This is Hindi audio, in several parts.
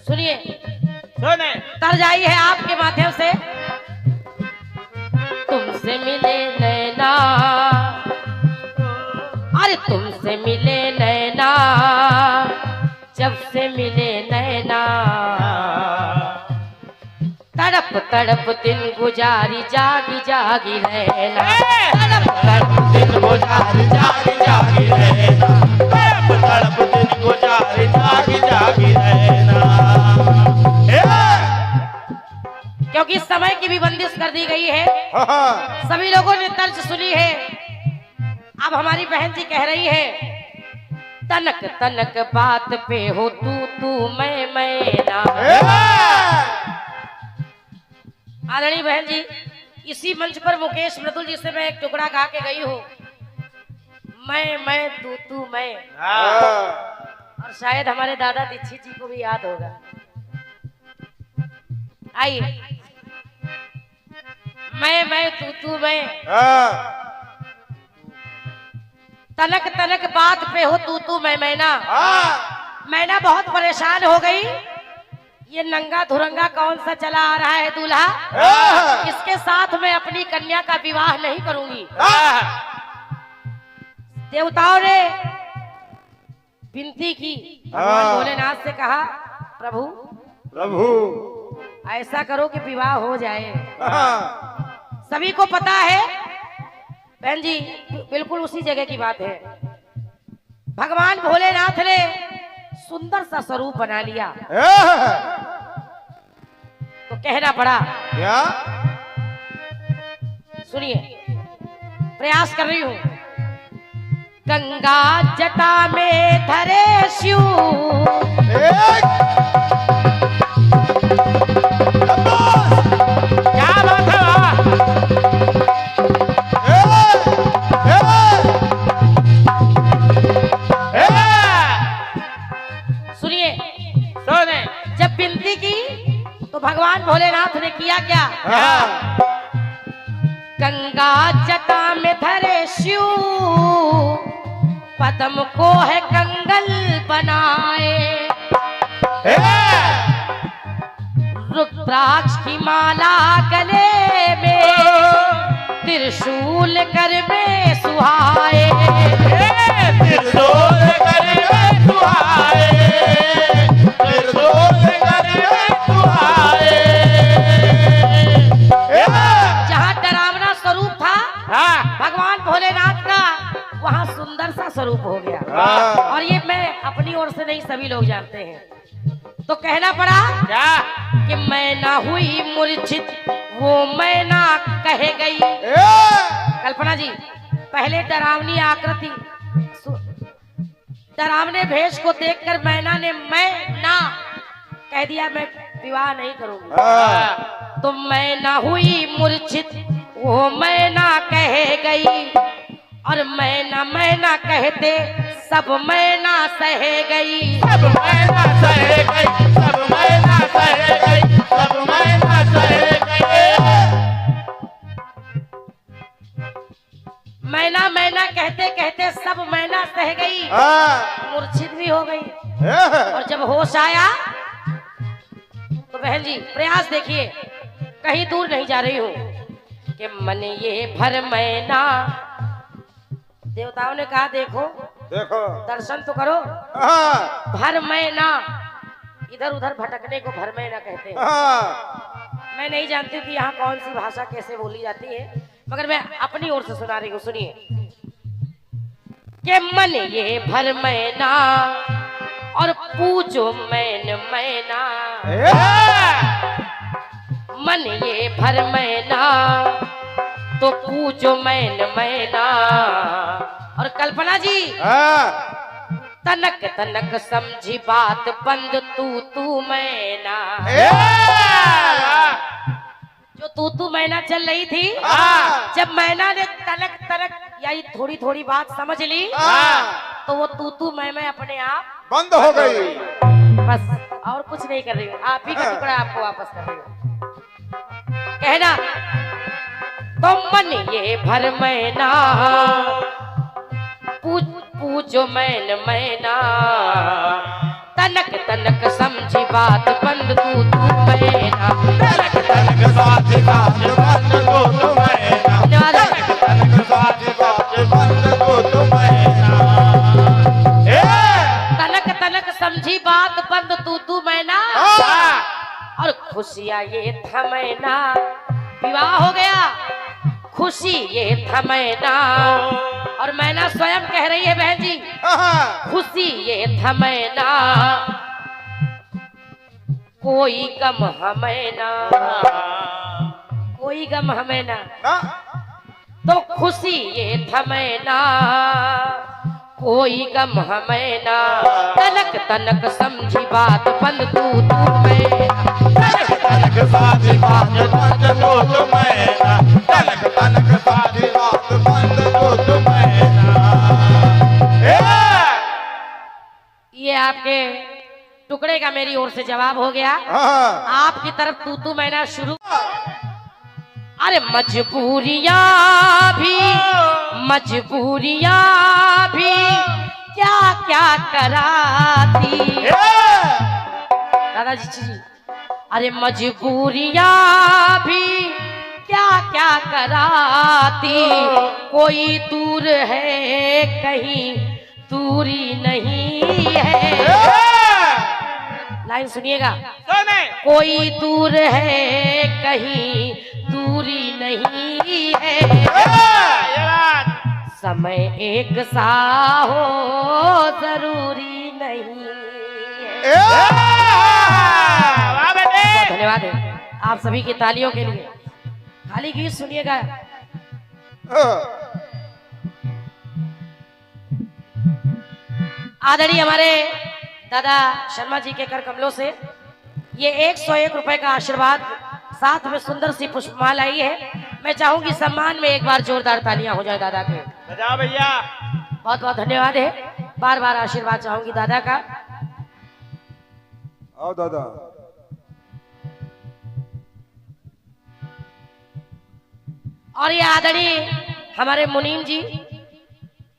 सुनिए, सुने तर्ज आई है आपके माध्यम से। तुमसे मिले नैना, अरे तुमसे मिले नैना, जब से मिले नैना, तड़प तड़प दिन गुजारी जागी जागी रहना, तड़प तड़प दिन गुजारी जागी जागी रहना, तड़प तड़प दिन गुजारी जागी जागी रहना। क्योंकि समय की भी बंदिश कर दी गई है। सभी लोगों ने तर्ज सुनी है। अब हमारी बहन जी कह रही है, तनक तनक बात पे हो तू मैं ना। आदरणीय बहन जी, इसी मंच पर मुकेश मृदुल जी से मैं एक टुकड़ा गा के गई हूँ, मैं तू मैं। और शायद हमारे दादा दीक्षित जी को भी याद होगा। आइए, मैं तू मैं, तनक तनक बात पे हो तू मैं ना। मैना बहुत परेशान हो गई, ये नंगा धुरंगा कौन सा चला आ रहा है दूल्हा, इसके साथ मैं अपनी कन्या का विवाह नहीं करूंगी। देवताओं ने विनती की, भगवान भोलेनाथ से कहा, प्रभु ऐसा करो कि विवाह हो जाए। सभी को पता है बहन जी, बिल्कुल उसी जगह की बात है। भगवान भोलेनाथ ने सुंदर सा स्वरूप बना लिया, तो कहना पड़ा क्या? सुनिए, प्रयास कर रही हूं। गंगा जटा में धरे शिव, क्या बात है? सुनिए, सुने जब विनती की तो भगवान भोलेनाथ ने किया क्या? गंगा जटा में धरे शिव, पद्म को है कंगल बनाए, रुद्राक्ष की माला गले में, त्रिशूल कर में सुहाए, त्रिशूल कर में सुहाए, त्रिशूल कर में सुहाए। जहाँ डरावना स्वरूप था भगवान भोलेनाथ का, वहाँ सुंदर सा स्वरूप हो गया। और ये मैं अपनी ओर से नहीं, सभी लोग जानते हैं। तो कहना पड़ा क्या? कि मैना हुई मूर्छित, वो मैना कह गई। कल्पना जी, पहले डरावनी आकृति, डरावने भेष को देखकर मैना ने मैं ना कह दिया, मैं विवाह नहीं करूंगी। तो मैना हुई मूर्छित, वो मैना कह गई, और मैना कहते सब मैना सह गई, सब मैना सह गई, सब मैना सह गई, सब मैना सह गई। मैना कहते कहते सब मैना सह गई, मूर्छित भी हो गई। और जब होश आया तो बहन जी प्रयास देखिए, कहीं दूर नहीं जा रही हूँ, कि मन ये भर मैना। देवताओं ने कहा, देखो दर्शन तो करो। भर मैना, इधर उधर भटकने को भर मैना कहते हैं। मैं नहीं जानती हूँ कि यहाँ कौन सी भाषा कैसे बोली जाती है, मगर मैं अपनी ओर से सुना रही हूँ। सुनिए, कि मन ये भर मैना, और पूछो मैना, मन ये भर मैना, तो पूछो मैना। और कल्पना जी, तनक तनक समझी बात बंद तू मैना। जो तू मैना चल रही थी, जब मैना ने तनक तनक यानी थोड़ी थोड़ी बात समझ ली, तो वो तू मैं अपने आप बंद हो गई। बस और कुछ नहीं कर रही हूँ, आप ही का टुकड़ा आपको वापस कर रही हूँ। कहना, तो मन ये भर मैना, पूछो मैना, तनक तनक समझी बात बंद तू मैना। तनक तनक साथ बात बंद तू मैना। तनक तनक साथ बात बंद तू मैना। तनक तनक समझी बात बंद तू मैना, और खुशियाँ ये थमैना। विवाह हो गया, खुशी ये थमैना, और मैना स्वयं कह रही है बहन जी, खुशी ये थमैना, कोई गम हमें ना, कोई गम हमें ना, तो खुशी ये थमैना, कोई गम हमें ना। तनक तनक समझी बात बंद तू मैना। तनक तनक साथ बात बंद तू मैना। तनक तनक साथ बात बंद तू मैना। ये आपके टुकड़े का मेरी ओर से जवाब हो गया। आपकी तरफ तू मैना शुरू। अरे मजबूरियां भी क्या क्या कराती। दादाजी जी, अरे मजबूरियां भी क्या क्या कराती, कोई दूर है कहीं दूरी नहीं है। लाइन सुनिएगा, कोई दूर है कहीं दूरी नहीं है। समय एक सा हो जरूरी नहीं है। धन्यवाद है आप सभी की तालियों के लिए। खाली गीत सुनिएगा। आदरणीय हमारे दादा शर्मा जी के कर कमलों से ये 101 रुपए का आशीर्वाद, साथ में सुंदर सी पुष्पमाला आई है। मैं चाहूंगी सम्मान में एक बार जोरदार तालियां हो जाए दादा के। बजा भैया। बहुत बहुत धन्यवाद है, बार बार आशीर्वाद चाहूंगी दादा का। आओ दादा। और ये आदरणीय हमारे मुनीम जी,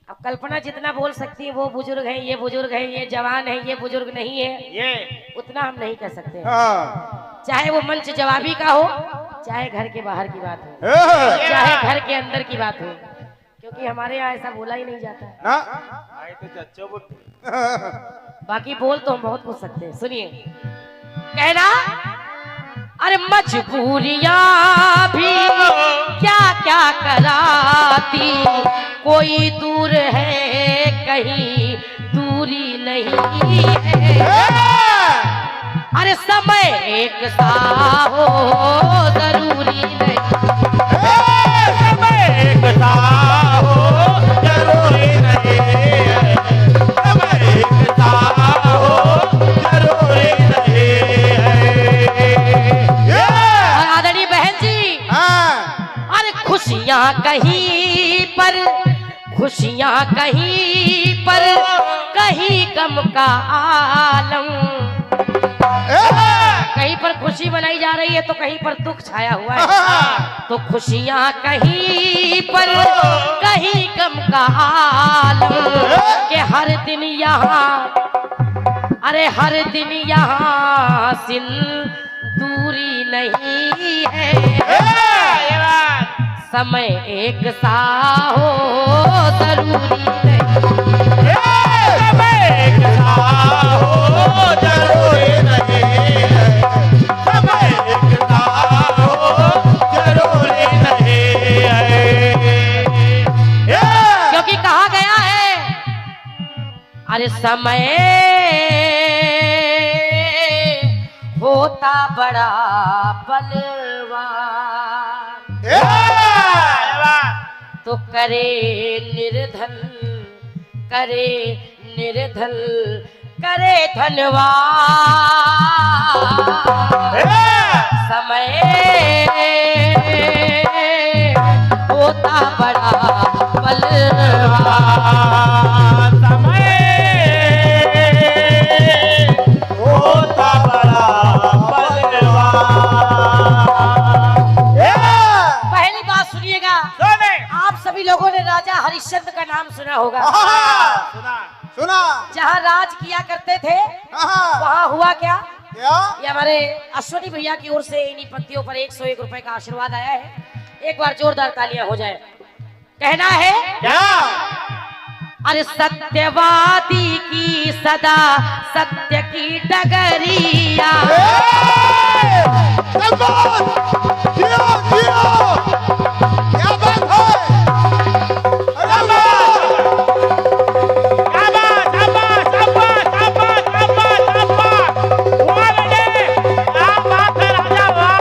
अब कल्पना जितना बोल सकती है, वो बुजुर्ग हैं, ये बुजुर्ग हैं, ये जवान है, ये बुजुर्ग नहीं है, ये उतना हम नहीं कह सकते। हाँ। चाहे वो मंच जवाबी का हो, चाहे घर के बाहर की बात हो, चाहे घर के अंदर की बात हो, क्योंकि हमारे यहाँ ऐसा बोला ही नहीं जाता है ना। आए तो चच्चो बाकी बोल तो हम बहुत कुछ सकते हैं। सुनिए कहना, अरे मजबूरियां भी क्या क्या कराती, कोई दूर है कहीं दूरी नहीं है। अरे समय एक सा हो जरूरी नहीं। समय एक सा हो जरूरी नहीं। समय एक सा हो जरूरी नहीं। और आदरणीय बहन जी, अरे खुशियां कहीं पर, खुशियां कहीं पर, कहीं गम का आलम। कहीं पर खुशी मनाई जा रही है तो कहीं पर दुख छाया हुआ है। तो खुशियां कहीं पर, कहीं गम का आलम, के हर दिन यहाँ, अरे हर दिन यहाँ दूरी नहीं है। समय एक सा हो जरूरी नहीं। समय एक सा हो जरूरी नहीं। समय एक सा हो जरूरी नहीं। क्योंकि कहा गया है, अरे समय होता बड़ा बलवान, तो करे निर्धन, करे निर्धन, करे धनवान। समय होता बड़ा बलवान। समय होता बड़ा बलवान। पहली बात सुनिएगा, आप सभी लोगों ने राजा हरिश्चंद्र का नाम सुना होगा। सुना सुना। जहाँ राज किया करते थे क्या? ये हमारे अश्वनी भैया की ओर से इन्हीं पंक्तियों पर 101 रुपए का आशीर्वाद आया है। एक बार जोरदार तालियां हो जाए। कहना है क्या? अरे सत्यवादी की सदा सत्य की डगरिया। जियो, जियो। क्या बात है? अरे वाह! शाबाश, शाबाश, शाबाश, शाबाश, शाबाश, शाबाश। वाह बेटे, क्या बात है राजा, वाह।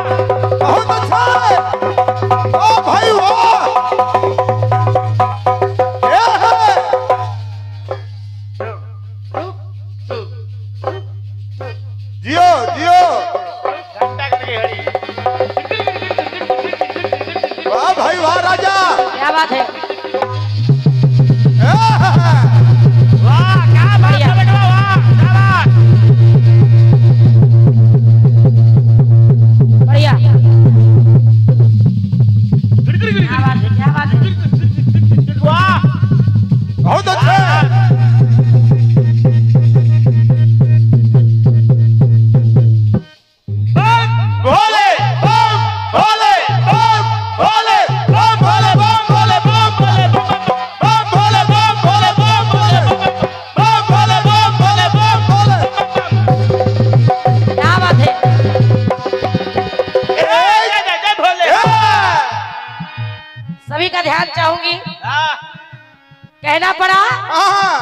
बहुत अच्छा है। ओ भाई वाह! ये है। जियो, जियो। घंटा करके घड़ी। वाह भाई वाह राजा। क्या बात है। वाह, क्या बात है बेटा, वाह, शाबाश। बढ़िया। क्या बात है, क्या बात है। वाह, बहुत अच्छा है। भोले बम भोले बम भोले बम भोले बम भोले बम भोले बम भोले बम भोले बम भोले बम भोले बम भोले बम भोले। क्या बात है। जय जय जय भोले। सभी का ध्यान चाहूंगी। हाँ, कहना पड़ा हाँ।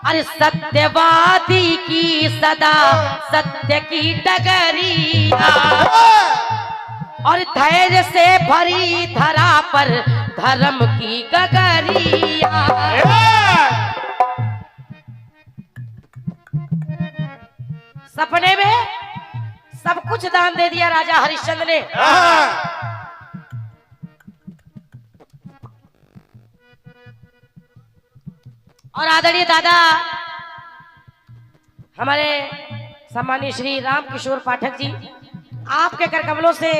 अरे सत्यवादी की सदा सत्य की डगरिया। और धैर्य से भरी धरा पर धर्म की गगरिया। सपने में सब कुछ दान दे दिया राजा हरिश्चंद्र ने। और आदरणीय दादा हमारे सम्मानीय श्री राम किशोर पाठक जी, आपके कर कमलों से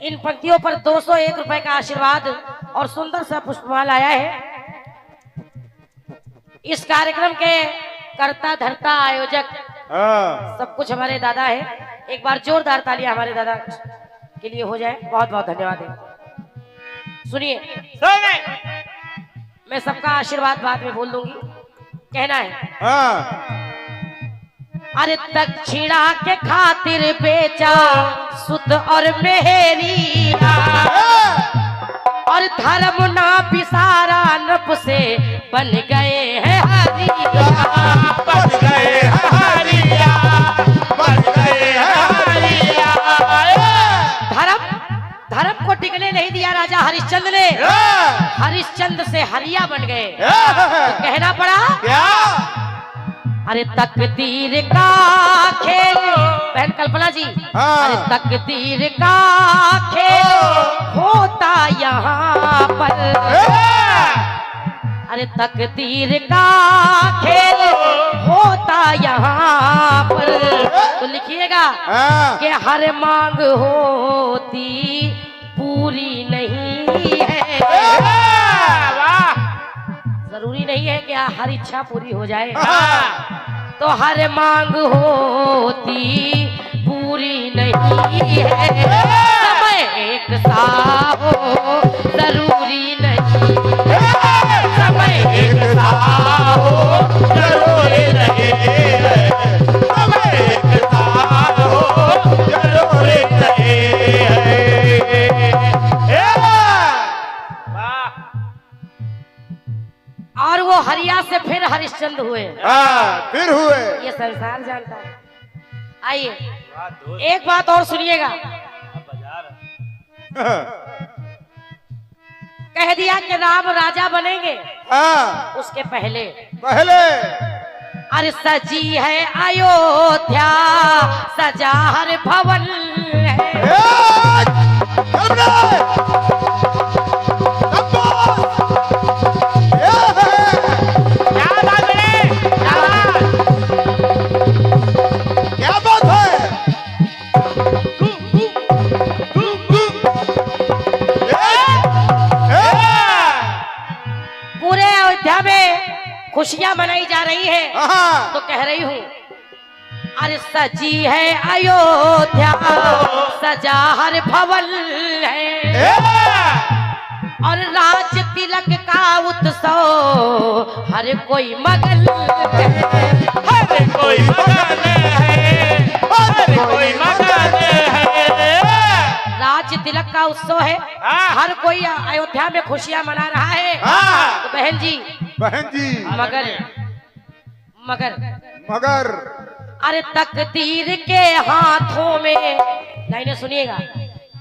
इन पंक्तियों पर 201 रुपए का आशीर्वाद और सुंदर सा पुष्पमाल आया है। इस कार्यक्रम के कर्ता धर्ता आयोजक सब कुछ हमारे दादा है। एक बार जोरदार तालियां हमारे दादा के लिए हो जाए। बहुत बहुत धन्यवाद है। सुनिए, सुने। मैं सबका आशीर्वाद बाद में बोल दूंगी। कहना है अरे दक्षिणा के खातिर बेचा सुत और मेहरिया। और धर्म ना पिसारा नप से बन गए हैं हरिया। बन गए हैं हरिया, बन गए हैं हरिया। धर्म को टिकने नहीं दिया राजा हरिश्चंद्र ने। हरिश्चंद्र से हरिया बन गए। तो कहना पड़ा क्या? अरे तकदीर का खेल, बहन कल्पना जी। अरे तकदीर का खेल होता यहाँ पर। अरे तकदीर का खेल होता यहाँ पर। तो लिखिएगा कि हर मांग होती पूरी नहीं है। वाह, जरूरी नहीं है कि हर इच्छा पूरी हो जाए। तो हर मांग होती पूरी नहीं है। समय एक सा हो जरूरी नहीं। समय एक सा हो जरूरी नहीं है। समय एक साथ हो जरूरी नहीं है। वाह, और वो हरिया से फिर हरिश्चंद्र हुए। फिर हुए। ये संसार जानता है। आइए वाह दोस्त, एक बात और सुनिएगा। बाजार कह दिया कि राम राजा बनेंगे। उसके पहले पहले अरे सजी है अयोध्या, सजा हर भवन है। क्या बात है, क्या बात। क्या बात है? पूरे अयोध्या में खुशियां मनाई जा रही है। तो कह रही हूँ अरे सजी है अयोध्या, सजा हर भवन है, और राज तिलक का उत्सव हर कोई मगन है। हर कोई मगन है, हर कोई मगन है। राज तिलक का उत्सव है, हर कोई अयोध्या में खुशियां मना रहा है। तो बहन जी मगर मगर मगर अरे तकदीर के हाथों में, लाइनें सुनिएगा,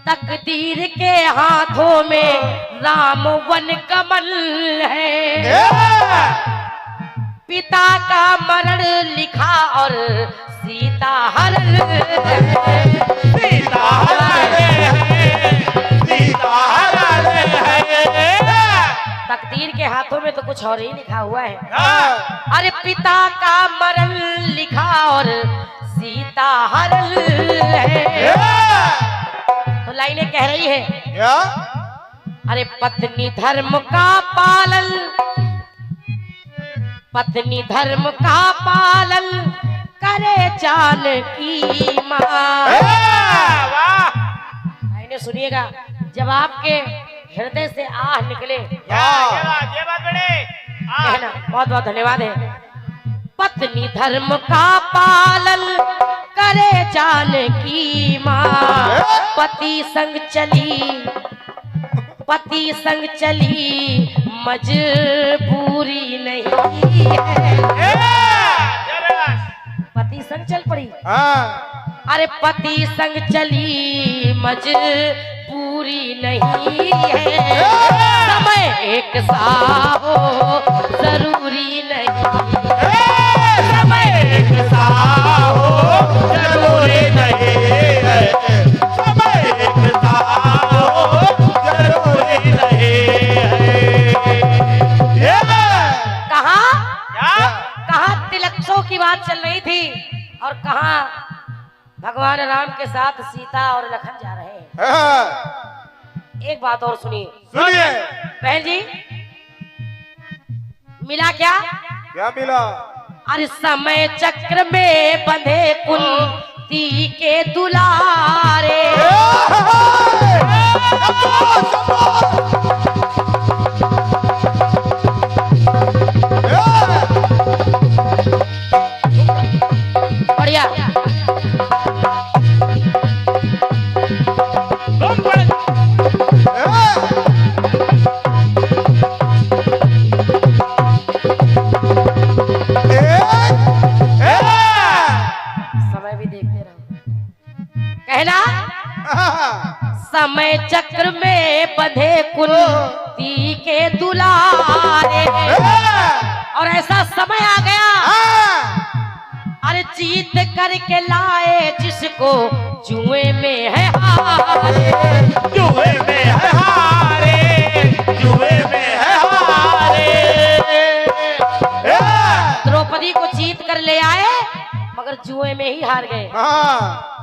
तकदीर के हाथों में राम वन कमल है, पिता का मरण लिखा और सीता हरण है। सीता हरण है, सीता हरण है। तकदीर के हाथों में तो कुछ और ही लिखा हुआ है। अरे पिता का मरण लिखा और सीता हरण है। तो लाइनें कह रही है, क्या? अरे पत्नी धर्म का पालन, पत्नी धर्म का पालन करे जानकी माँ। लाइनें सुनिएगा, जब आपके हृदय से आह निकले, ये बात बड़े कहना। बहुत बहुत धन्यवाद है। पत्नी धर्म का पालन करे जानकी माँ, पति संग चली, पति संग चली मजबूरी नहीं है। पति संग चल पड़ी, अरे पति संग चली मजबूरी नहीं है, समय एक सा हो जरूरी नहीं है, समय एक सा हो जरूरी नहीं है, समय एक सा हो जरूरी नहीं है। कहाँ तिलकों की बात चल रही थी और कहाँ भगवान राम के साथ सीता और लखन जा रहे हैं। एक बात और सुनिए, बहन जी, मिला क्या? क्या मिला? अरे समय चक्र में बंधे कुंती के दुलारे, बढ़िया। समय भी देखते रहो, कहना। समय चक्र में बंधे कुंती के दुलारे, और ऐसा समय आ गया, अरे जीत करके लाए जिसको जुए में है हारे, जुए में है हारे, जुए में है हारे। द्रौपदी को जीत कर ले आए मगर जुए में ही हार गए।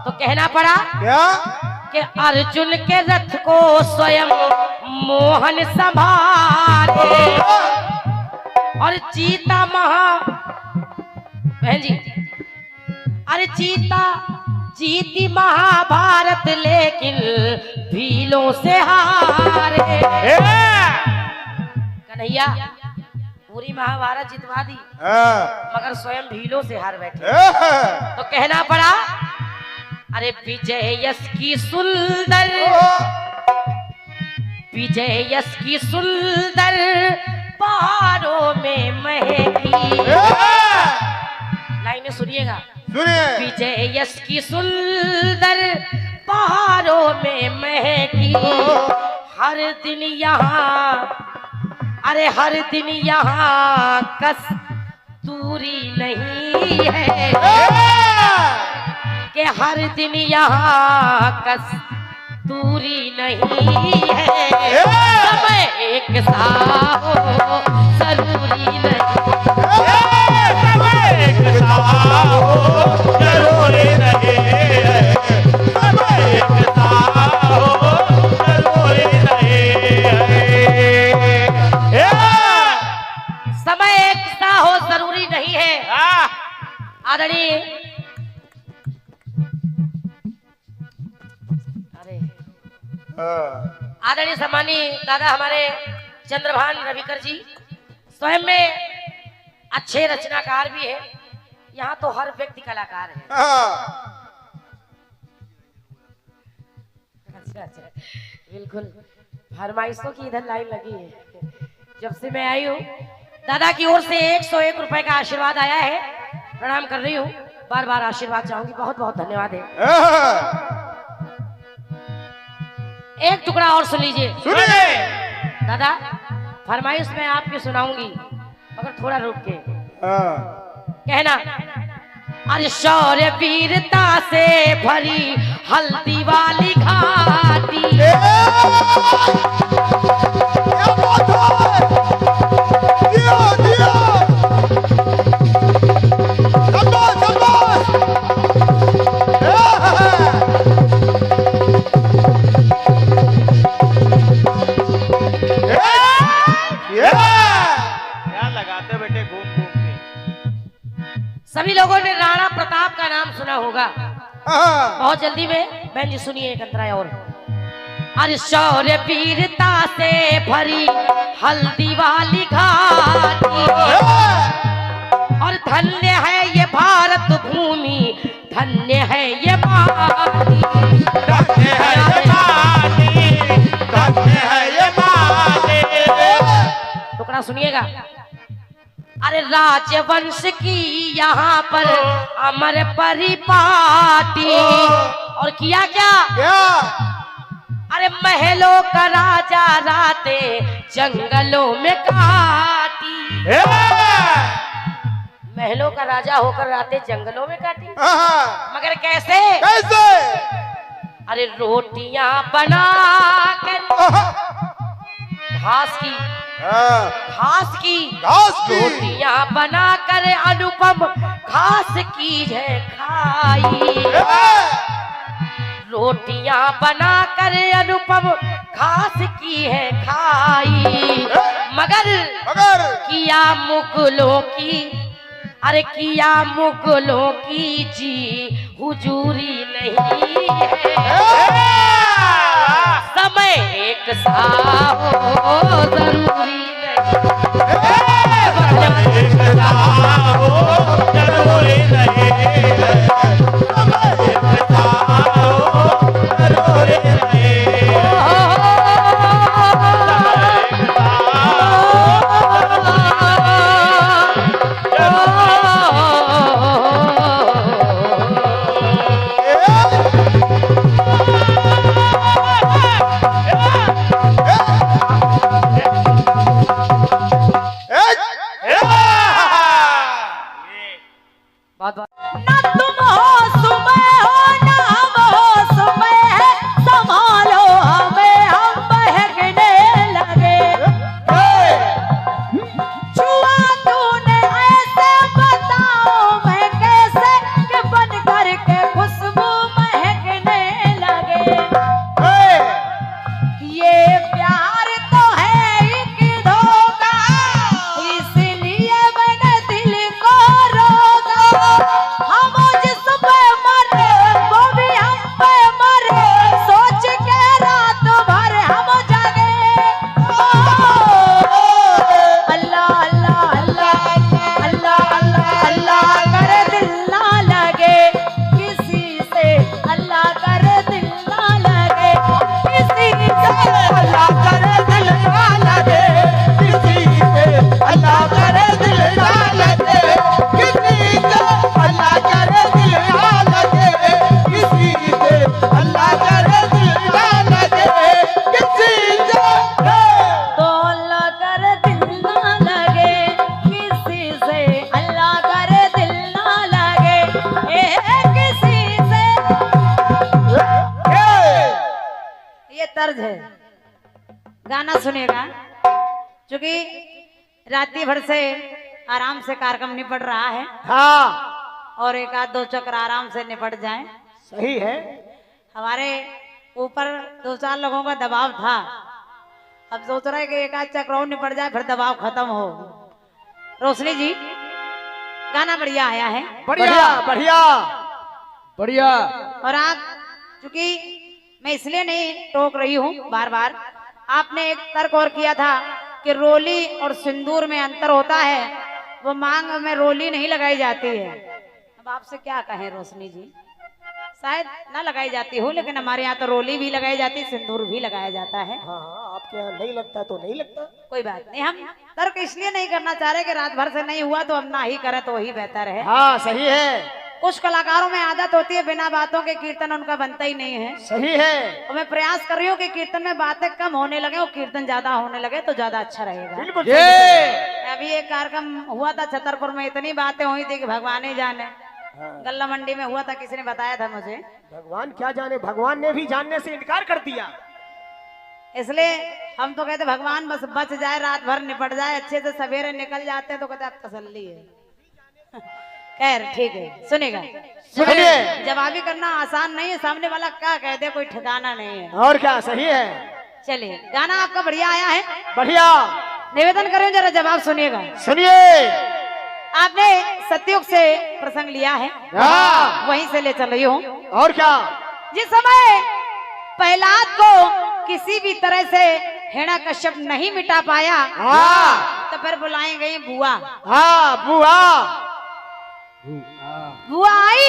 तो कहना पड़ा क्या? कि अर्जुन के रथ को स्वयं मोहन संभाले, और चीता बहन जी, अरे चीता जीती महाभारत लेकिन भीलों से हारे। कन्हैया पूरी महाभारत जितवा दी मगर स्वयं भीलों से हार बैठे। तो कहना पड़ा, अरे विजय यश की सुंदर, विजय यश की सुंदर पहाड़ों में महकी। लाइनें सुनिएगा, विजय यश की सुंदर पहाड़ों में महकी, हर दिन यहाँ, अरे हर दिन यहाँ कस्तूरी नहीं है, कि हर दिन यहाँ कस्तूरी नहीं है, समय एक सा हो जरूरी नहीं, समय एक सा हो जरूरी नहीं है, समय एक सा हो जरूरी नहीं है। समय एक सा हो जरूरी नहीं है। आदरणीय आदरणीय सम्मानीय दादा हमारे चंद्रभान रविकर जी स्वयं में अच्छे रचनाकार भी है। यहाँ तो हर व्यक्ति कलाकार है। अच्छा, बिल्कुल फरमाइशों की इधर लाइन लगी है। जब से मैं आई हूँ दादा की ओर से 101 रुपए का आशीर्वाद आया है। प्रणाम कर रही हूँ, बार बार आशीर्वाद चाहूंगी। बहुत बहुत धन्यवाद है। एक टुकड़ा और सुन लीजिए। दादा फरमाइश मैं आपकी सुनाऊंगी मगर थोड़ा रुक के कहना। अरे शौर्य वीरता से भरी हल्दी वाली घाटी, सभी लोगों ने राणा प्रताप का नाम सुना होगा। बहुत जल्दी में बहन जी सुनिए एक अंतरा और। अरे शौर्य वीरता से भरी हल्दी वाली घाटी, और धन्य है ये भारत भूमि, धन्य है ये माटी, धन्य है ये माटी, धन्य है ये माटी। टुकड़ा सुनिएगा। अरे राजवंश की यहाँ पर अमर परिपाटी, और किया क्या? अरे महलों का राजा राते जंगलों में काटी, महलों का राजा होकर राते जंगलों में काटी। मगर कैसे? कैसे? अरे रोटियां बना कर घास की रोटियां बनाकर अनुपम घास की है खाई, रोटियां बनाकर अनुपम घास की है खाई। मगर किया मुगलों की, अरे किया मुगलों की जी हुजूरी नहीं है, समय एक सा हो जरूरी तर्ज है। गाना सुनेगा क्योंकि रात्रि भर से आराम से कार्यक्रम निपट रहा है। हाँ, और एक आध दो चक्र आराम से निपट जाए। सही है। हमारे ऊपर 2-4 लोगों का दबाव था, अब सोच रहे कि एक आध चक्र और निपट जाए फिर दबाव खत्म हो। रोशनी जी गाना बढ़िया आया है। बढ़िया बढ़िया बढ़िया। और आप चूंकि मैं इसलिए नहीं टोक रही हूँ बार बार। आपने एक तर्क और किया था कि रोली और सिंदूर में अंतर होता है, वो मांग में रोली नहीं लगाई जाती है। अब आपसे क्या कहें रोशनी जी, शायद ना लगाई जाती हो, लेकिन हमारे यहाँ तो रोली भी लगाई जाती है, सिंदूर भी लगाया जाता है। हाँ हाँ, आपके यहाँ नहीं लगता तो नहीं लगता। कोई बात नहीं, हम तर्क इसलिए नहीं करना चाह रहे कि रात भर से नहीं हुआ तो अब ना ही करें तो वही बेहतर है। हाँ सही है, कुछ कलाकारों में आदत होती है बिना बातों के कीर्तन उनका बनता ही नहीं है। सही है, और मैं प्रयास कर रही हूँ कि कीर्तन में बातें कम होने लगे और कीर्तन ज्यादा होने लगे तो ज्यादा अच्छा रहेगा। बिल्कुल ये अभी एक कार्यक्रम हुआ था छतरपुर में, इतनी बातें हुई थी कि भगवान ही जाने। गल्ला मंडी में हुआ था, किसी ने बताया था मुझे। भगवान क्या जाने, भगवान ने भी जानने से इनकार कर दिया। इसलिए हम तो कहते भगवान बस बच जाए, रात भर निपट जाए, अच्छे से सवेरे निकल जाते हैं तो कहते अब तसल्ली है। खैर ठीक है, सुनेगा सुनिए, जवाबी करना आसान नहीं है, सामने वाला क्या कह दे कोई ठिकाना नहीं है। और क्या, सही है। चलिए गाना आपका बढ़िया आया है, बढ़िया, निवेदन करें जरा जवाब सुनिएगा। सुनिए। आपने सतयुग से प्रसंग लिया है, हाँ, वहीं से ले चल रही हूँ। और क्या, जिस समय प्रहलाद को किसी भी तरह से हिरण्यकश्यप नहीं मिटा पाया, हाँ तो फिर बुलाई गई बुआ। हाँ, बुआ बुआ आई,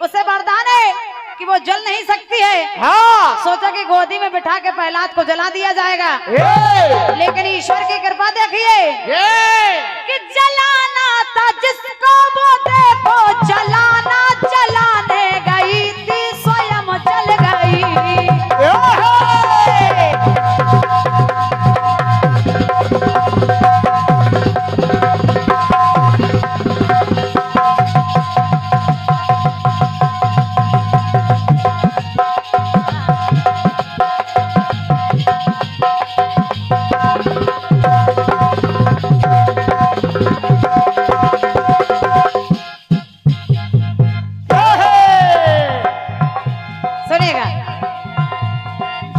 उसे वरदान है कि वो जल नहीं सकती है। हाँ, सोचा कि गोदी में बिठा के प्रहलाद को जला दिया जाएगा, ये लेकिन ईश्वर की कृपा देखिए ये कि जलाना था जिसको वो देखो, जलाना जलाने गई थी स्वयं जल गई। सुनेगा,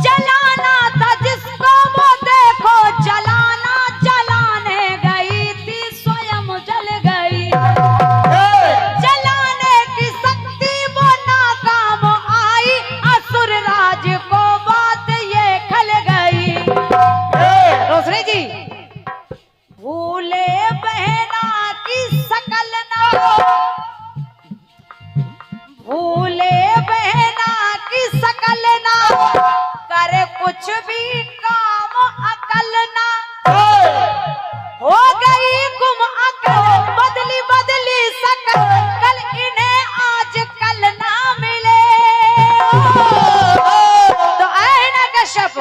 जलाना था जिसको वो देखो, जलाना जलाने गई थी स्वयं जल गई। जलाने की शक्ति वो नाकाम आई, असुर राज को बात ये खल गई। रोशनी जी, भूले बहना की सकल ना, भूले बहना की सकल ना, करे कुछ भी काम अकल ना, हो गई गुम अकल, बदली बदली सकल, कल इन्हें आज कल ना मिले। तो आए ना कश्यप,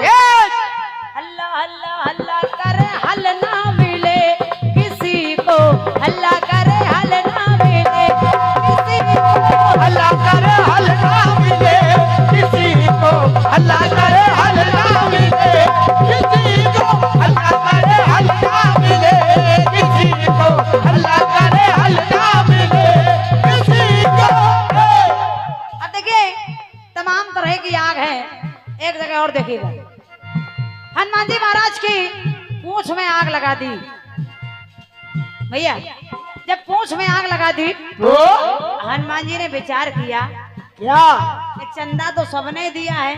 अल्लाह अल्लाह अल्लाह करे हल ना मिले किसी को, अल्लाह करे हल ना मिले किसी को, अल्लाह करे हल ना मिले किसी को, अल्लाह करे हल ना मिले किसी को, अल्लाह करे हल ना मिले किसी को, अल्लाह करे हल ना मिले किसी को। अब देखिए तमाम तरह की आग है। एक जगह और देखिएगा, हनुमान जी महाराज की पूंछ में आग लगा दी। भैया जब पूंछ में आग लगा दी, तो हनुमान जी ने विचार किया क्या, कि चंदा तो सबने दिया है,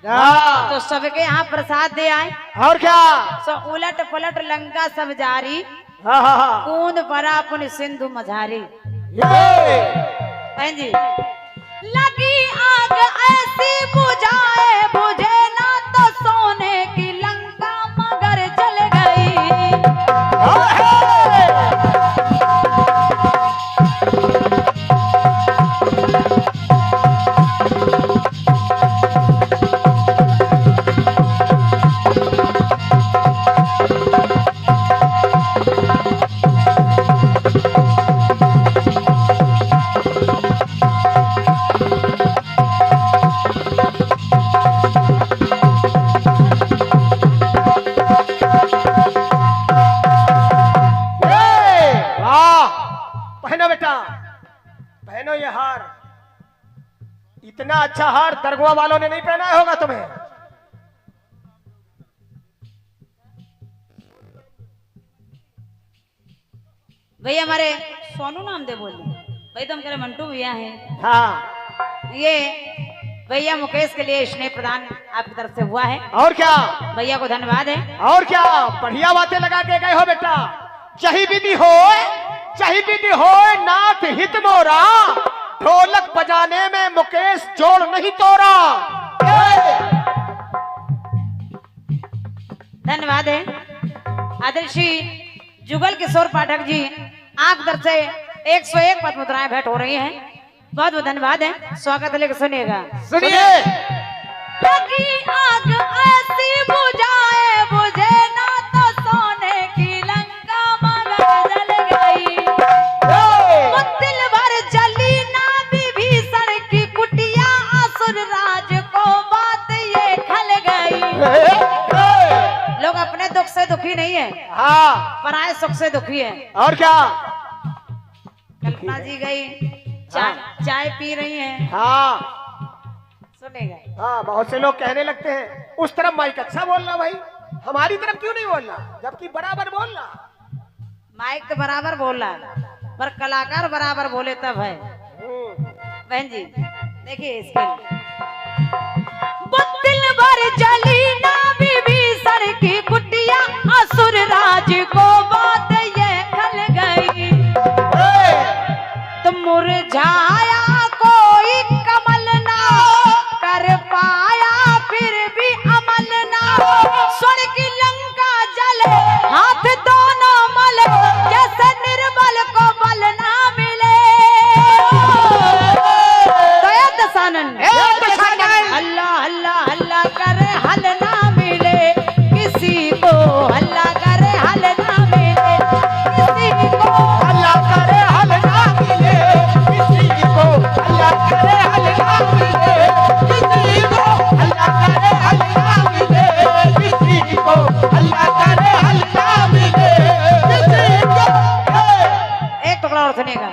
हाँ, तो सबके यहाँ प्रसाद दे आए। और क्या, सो उलट पलट लंका सब जारी, हाँ हाँ हाँ, कूद पड़ा पुन सिंधु मझारी। ये बहन जी, लगी आग ऐसी बुझाए बुझे ना, तो सोने की लंका मगर जल गई। पहनो बेटा, पहनो ये हार। इतना अच्छा हार दरगाह वालों ने नहीं पहनाया होगा तुम्हें। भैया हमारे सोनू नाम दे बोल भाई, तो हम कह रहे मंटू भैया हैं। हाँ, ये भैया मुकेश के लिए स्नेह प्रदान आपकी तरफ से हुआ है। और क्या, भैया को धन्यवाद है। और क्या, बढ़िया बातें लगा के गए हो बेटा। चाही विधि हो नाथ हित मोरा, ढोलक बजाने में मुकेश जोड़ नहीं तोड़ा। धन्यवाद है। आदर्शी जुगल किशोर पाठक जी, आप तरफ से 101 पद मुद्राएं भेंट हो रही हैं। बहुत बहुत धन्यवाद है। स्वागत है, लेकर सुनिएगा। सुनिए। लगी आग ऐसी बुझाए बुझे ना, तो सोने की लंका मगर जल गई। वो दिल भर जली ना विभीषण की कुटिया, असुर राज को बात ये खल गई। लोग अपने दुख से दुखी नहीं है, हाँ, पराये सुख से दुखी है। और क्या, कल्पना जी गई, चाय पी रही हैं। हाँ सुनेगा। हाँ, बहुत से लोग कहने लगते हैं उस तरफ माइक अच्छा बोलना भाई, हमारी तरफ क्यों नहीं बोलना, जबकि बराबर बोलना। माइक तो बराबर बोल रहा है, पर कलाकार बराबर बोले तब है। बहन जी देखिए इसके दिल भर जली ना विभीषण की कुटिया, असुर राज को बात ये खल गई। तुम मुरझाया कोई कमल ना, कर पाया फिर भी अमल ना। स्वर्ण की लंका जले हाथ दोनों मले, जैसे निर्बल को बल ना मिले। दया दशानन अल्लाह अल्लाह अल्लाह करे हल ना मिले किसी को, अल्लाह करे हल ना मिले किसी को, अल्लाह करे हल ना मिले किसी को, अल्लाह करे हल ना मिले किसी को, अल्लाह करे हल ना मिले किसी को, अल्लाह करे हल ना मिले किसी को। एक टुकड़ा और सुनेगा।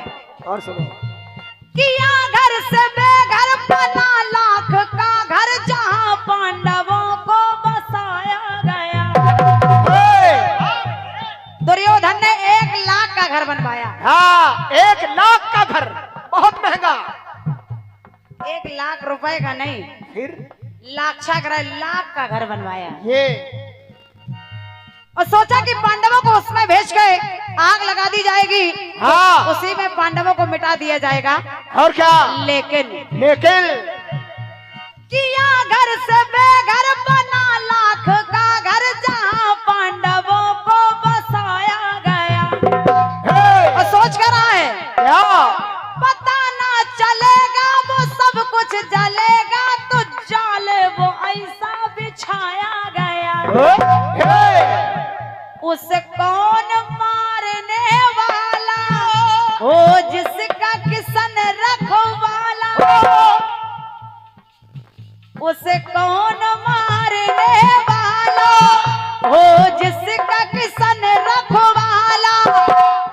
और सुनो। किया घर से बेघर बना लाख का घर, जहां पांडवों को बसाया गया। दुर्योधन ने 1 लाख का घर बनवाया। हाँ, 1 लाख का घर, बहुत महंगा। 1 लाख रुपए का नहीं, फिर लाख का घर बनवाया। ये और सोचा कि पांडवों को उसमें भेज के आग लगा दी जाएगी, हाँ, उसी में पांडवों को मिटा दिया जाएगा। और क्या, लेकिन किया घर से बेघर बना लाख का घर, जहां पांडवों को बसाया गया। और सोच कर रहा है क्या, पता ना चलेगा वो सब कुछ जलेगा, तो जाल वो ऐसा बिछाया गया। उसे कौन मारने वाला हो, जिसका किसन रखवाला। उसे कौन मारने वाला हो, जिसका किसन रखवाला।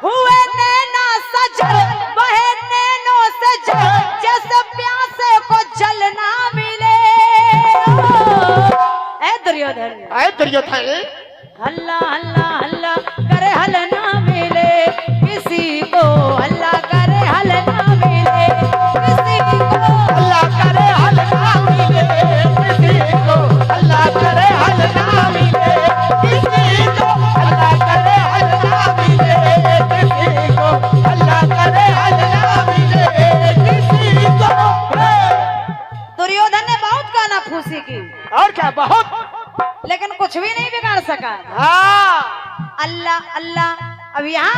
हुए नैना सजल बहे नैनों से जल, जैसे प्यासे को जल ना मिले। दुर्योधन हल्ला हल्ला हल्ला करे हल ना मिले किसी को, हल्ला करे हल ना मिले किसी को, अल्लाह करे हल ना मिले किसी को, अल्लाह करे हल ना मिले किसी को, अल्लाह करे हल ना मिले किसी को, अल्लाह करे हल ना मिले किसी को। दुर्योधन ने बहुत काना फूसी की, और क्या, बहुत, लेकिन कुछ भी नहीं बिगाड़ सका। हाँ, अल्लाह अल्लाह। अब यहाँ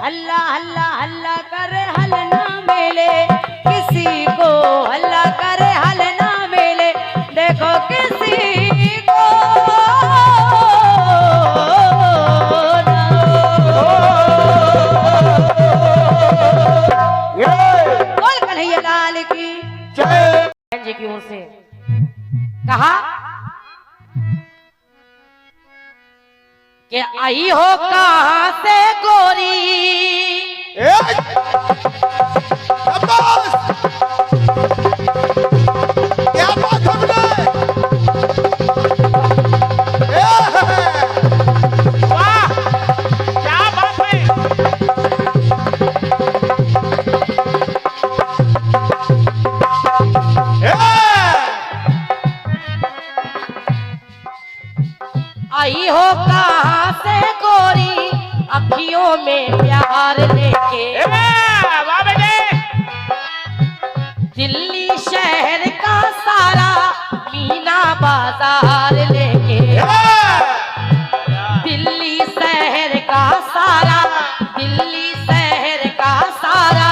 हल्ला हल्ला हल्ला करे हल ना मिले किसी को, हल्ला करे हल ना मिले देखो किसी को। बोल कन्हैया लाल की जय। जी की ओर से कहा कि आई हो कहां से गोरी, क्या बात हमने, वाह, क्या बात है। आई हो कहाँ से गोरी अखियों में प्यार लेके, दिल्ली शहर का सारा मीना बाजार लेके, दिल्ली शहर का सारा, दिल्ली शहर का सारा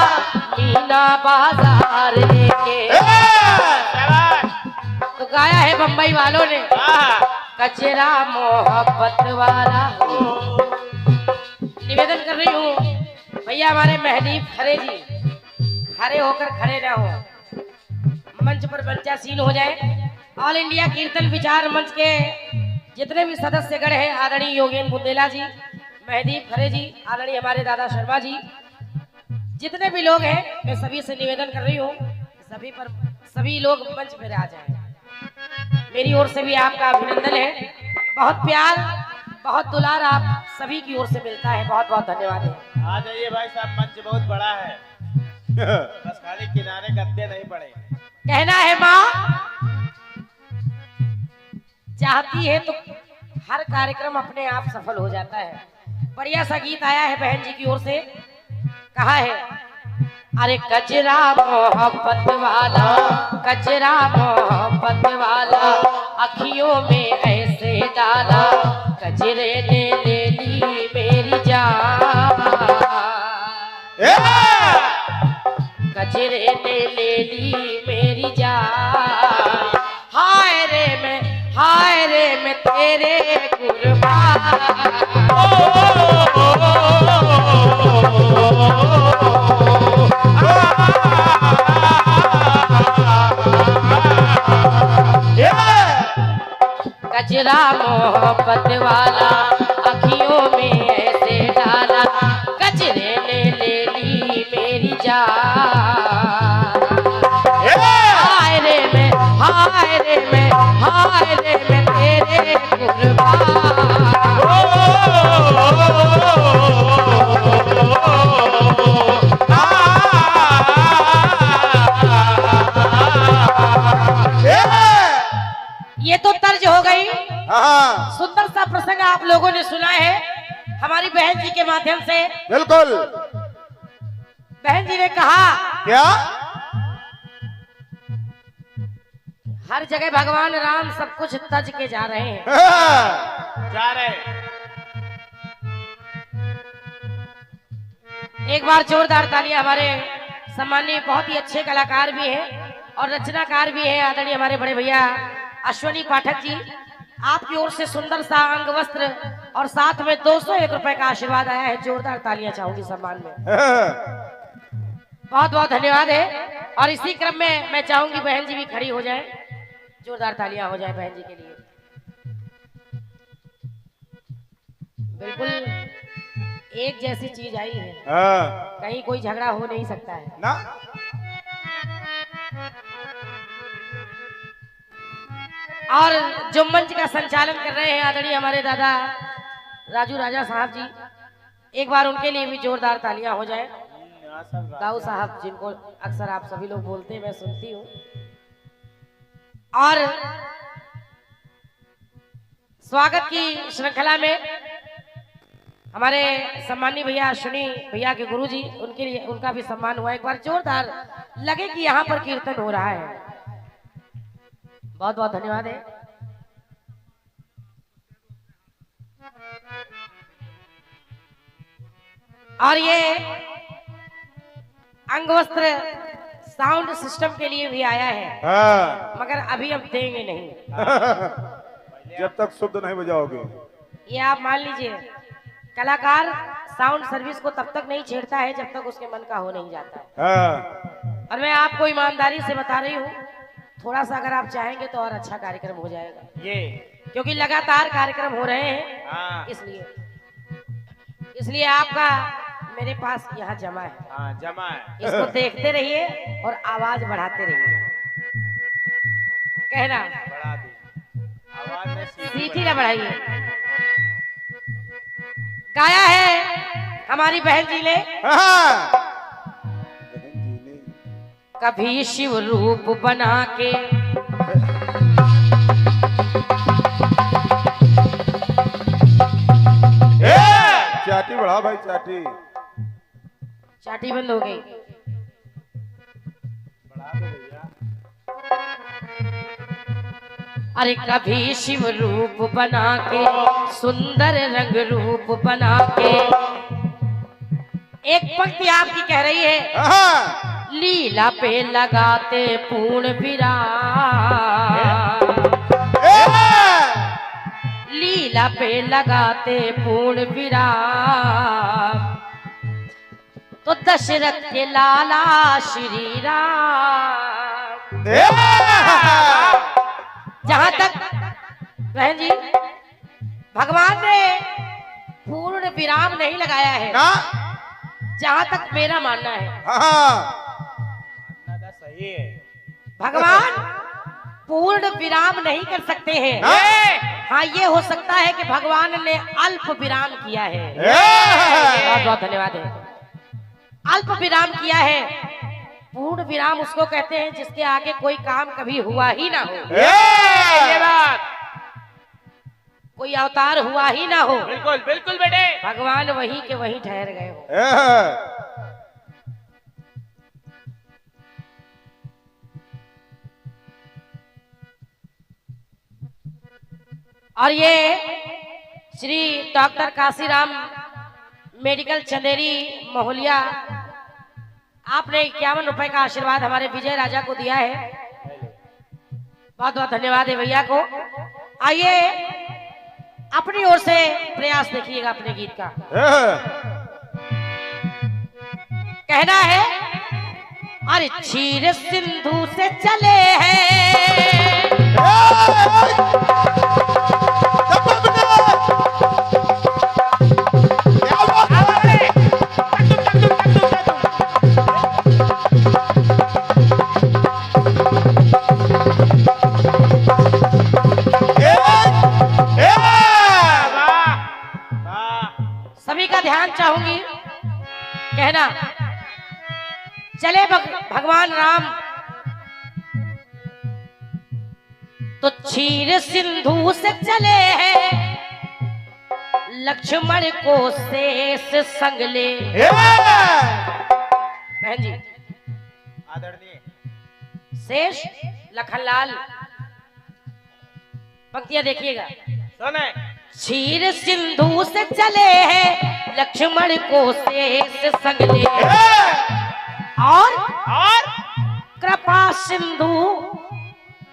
मीना बाजार लेके। तो गाया है बम्बई वालों ने, कचरा मोहब्बत वाला। निवेदन कर रही हूँ भैया हमारे महदीप खरे जी, खड़े होकर खड़े ना हो, मंच पर मंचासीन हो जाए। ऑल इंडिया कीर्तन विचार मंच के जितने भी सदस्यगण हैं, आदरणीय योगेंद्र बुंदेला जी, महदीप खरे जी, आदरणीय हमारे दादा शर्मा जी, जितने भी लोग हैं, मैं सभी से निवेदन कर रही हूँ सभी लोग मंच पर आ जाएं। मेरी ओर से भी आपका अभिनंदन है, बहुत प्यार बहुत दुलार आप सभी की ओर से मिलता है, बहुत बहुत धन्यवाद है। आ जाइए भाई साहब, मंच बहुत बड़ा है, बस खाली किनारे गद्दे नहीं पड़े। कहना है माँ चाहती है तो हर कार्यक्रम अपने आप सफल हो जाता है। बढ़िया सा गीत आया है बहन जी की ओर से, कहा है अरे कचरा मोहब्बत वाला, कचरा मोहब्बत वाला, अखियों में ऐसे डाला, कचरे ने ले ली मेरी जान, कचरे ने ले ली मेरी जान, हाय रे मैं तेरे कुर्बान। कचरा मोहब्बत वाला, अखियों में ऐसे डाला, कचरे ने ले ली मेरी जान, हाय रे मैं तेरे कुर्बान। ये तो तर्ज हो गई। सुंदर सा प्रसंग आप लोगों ने सुना है हमारी बहन जी के माध्यम से। बिल्कुल। बहन जी ने कहा क्या हर जगह भगवान राम सब कुछ तज के जा रहे हैं, जा रहे। एक बार जोरदार तालियां हमारे सम्मानीय बहुत ही अच्छे कलाकार भी हैं और रचनाकार भी हैं, आदरणीय हमारे बड़े भैया अश्वनी पाठक जी, आपकी ओर से सुंदर सा अंग वस्त्र और साथ में 201 रुपए का आशीर्वाद आया है। जोरदार तालियां चाहूंगी सम्मान में, बहुत बहुत धन्यवाद है। और इसी क्रम में मैं चाहूंगी बहन जी भी खड़ी हो जाए, जोरदार तालियां हो जाए बहन जी के लिए। बिल्कुल एक जैसी चीज आई है, कहीं कोई झगड़ा हो नहीं सकता है ना। और जो मंच का संचालन कर रहे हैं आदरणीय हमारे दादा राजू राजा साहब जी, एक बार उनके लिए भी जोरदार तालियां हो जाए। दाऊ साहब जिनको अक्सर आप सभी लोग बोलते हैं, मैं सुनती हूँ। और स्वागत की श्रृंखला में हमारे सम्मानी भैया अश्विनी भैया के गुरुजी, उनके लिए उनका भी सम्मान हुआ। एक बार जोरदार लगे कि यहाँ पर कीर्तन हो रहा है। बहुत बहुत धन्यवाद है। और ये अंग वस्त्र साउंड सिस्टम के लिए भी आया है, मगर अभी हम देंगे नहीं जब तक शुद्ध नहीं बजाओगे। ये आप मान लीजिए, कलाकार साउंड सर्विस को तब तक नहीं छेड़ता है जब तक उसके मन का हो नहीं जाता है। और मैं आपको ईमानदारी से बता रही हूँ, थोड़ा सा अगर आप चाहेंगे तो और अच्छा कार्यक्रम हो जाएगा, ये क्योंकि लगातार कार्यक्रम हो रहे हैं, इसलिए आपका मेरे पास यहाँ जमा है। जमा है, इसको देखते रहिए और आवाज बढ़ाते रहिए। कहना बढ़ा दी आवाज में सीटी ना बढ़ाइए। गाया है हमारी बहन जी ने, कभी शिव रूप बना के चाटी बढ़ा भाई चाटी। चाटी बंद हो गई। अरे कभी शिव रूप बना के सुंदर रंग रूप बना के। एक पंक्ति आपकी कह रही है, लीला पे लगाते पूर्ण विराम, लीला पे लगाते पूर्ण विराम, तो दशरथ के लाला श्री राम। जहां तक बहन जी भगवान ने पूर्ण विराम नहीं लगाया है, जहां तक मेरा मानना है। सही है। भगवान पूर्ण विराम नहीं कर सकते हैं। हाँ, ये हो सकता है कि भगवान ने अल्प विराम किया है। बहुत बहुत धन्यवाद है। अल्प विराम किया है। पूर्ण विराम उसको कहते हैं जिसके आगे कोई काम कभी हुआ ही ना हो। ये बात कोई अवतार हुआ ही ना हो। बिल्कुल बिल्कुल बेटे। भगवान वहीं के वहीं ठहर गए हो। और ये श्री डॉक्टर काशीराम मेडिकल चंदेरी महुलिया, आपने 51 रुपए का आशीर्वाद हमारे विजय राजा को दिया है। बहुत बहुत धन्यवाद है भैया को। आइए अपनी ओर से प्रयास देखिएगा अपने गीत का। कहना है, अरे क्षीर सिंधु से चले हैं, सभी का ध्यान चाहूंगी। कहना, चले भगवान राम तो क्षीर सिंधु से चले हैं, लक्ष्मण को शेष संग ले। बहन जी आदरणीय शेष लखनलाल, पंक्तियां देखिएगा। सुने। क्षीर सिंधु से चले हैं, लक्ष्मण को शेष संग ले। और कृपा सिंधु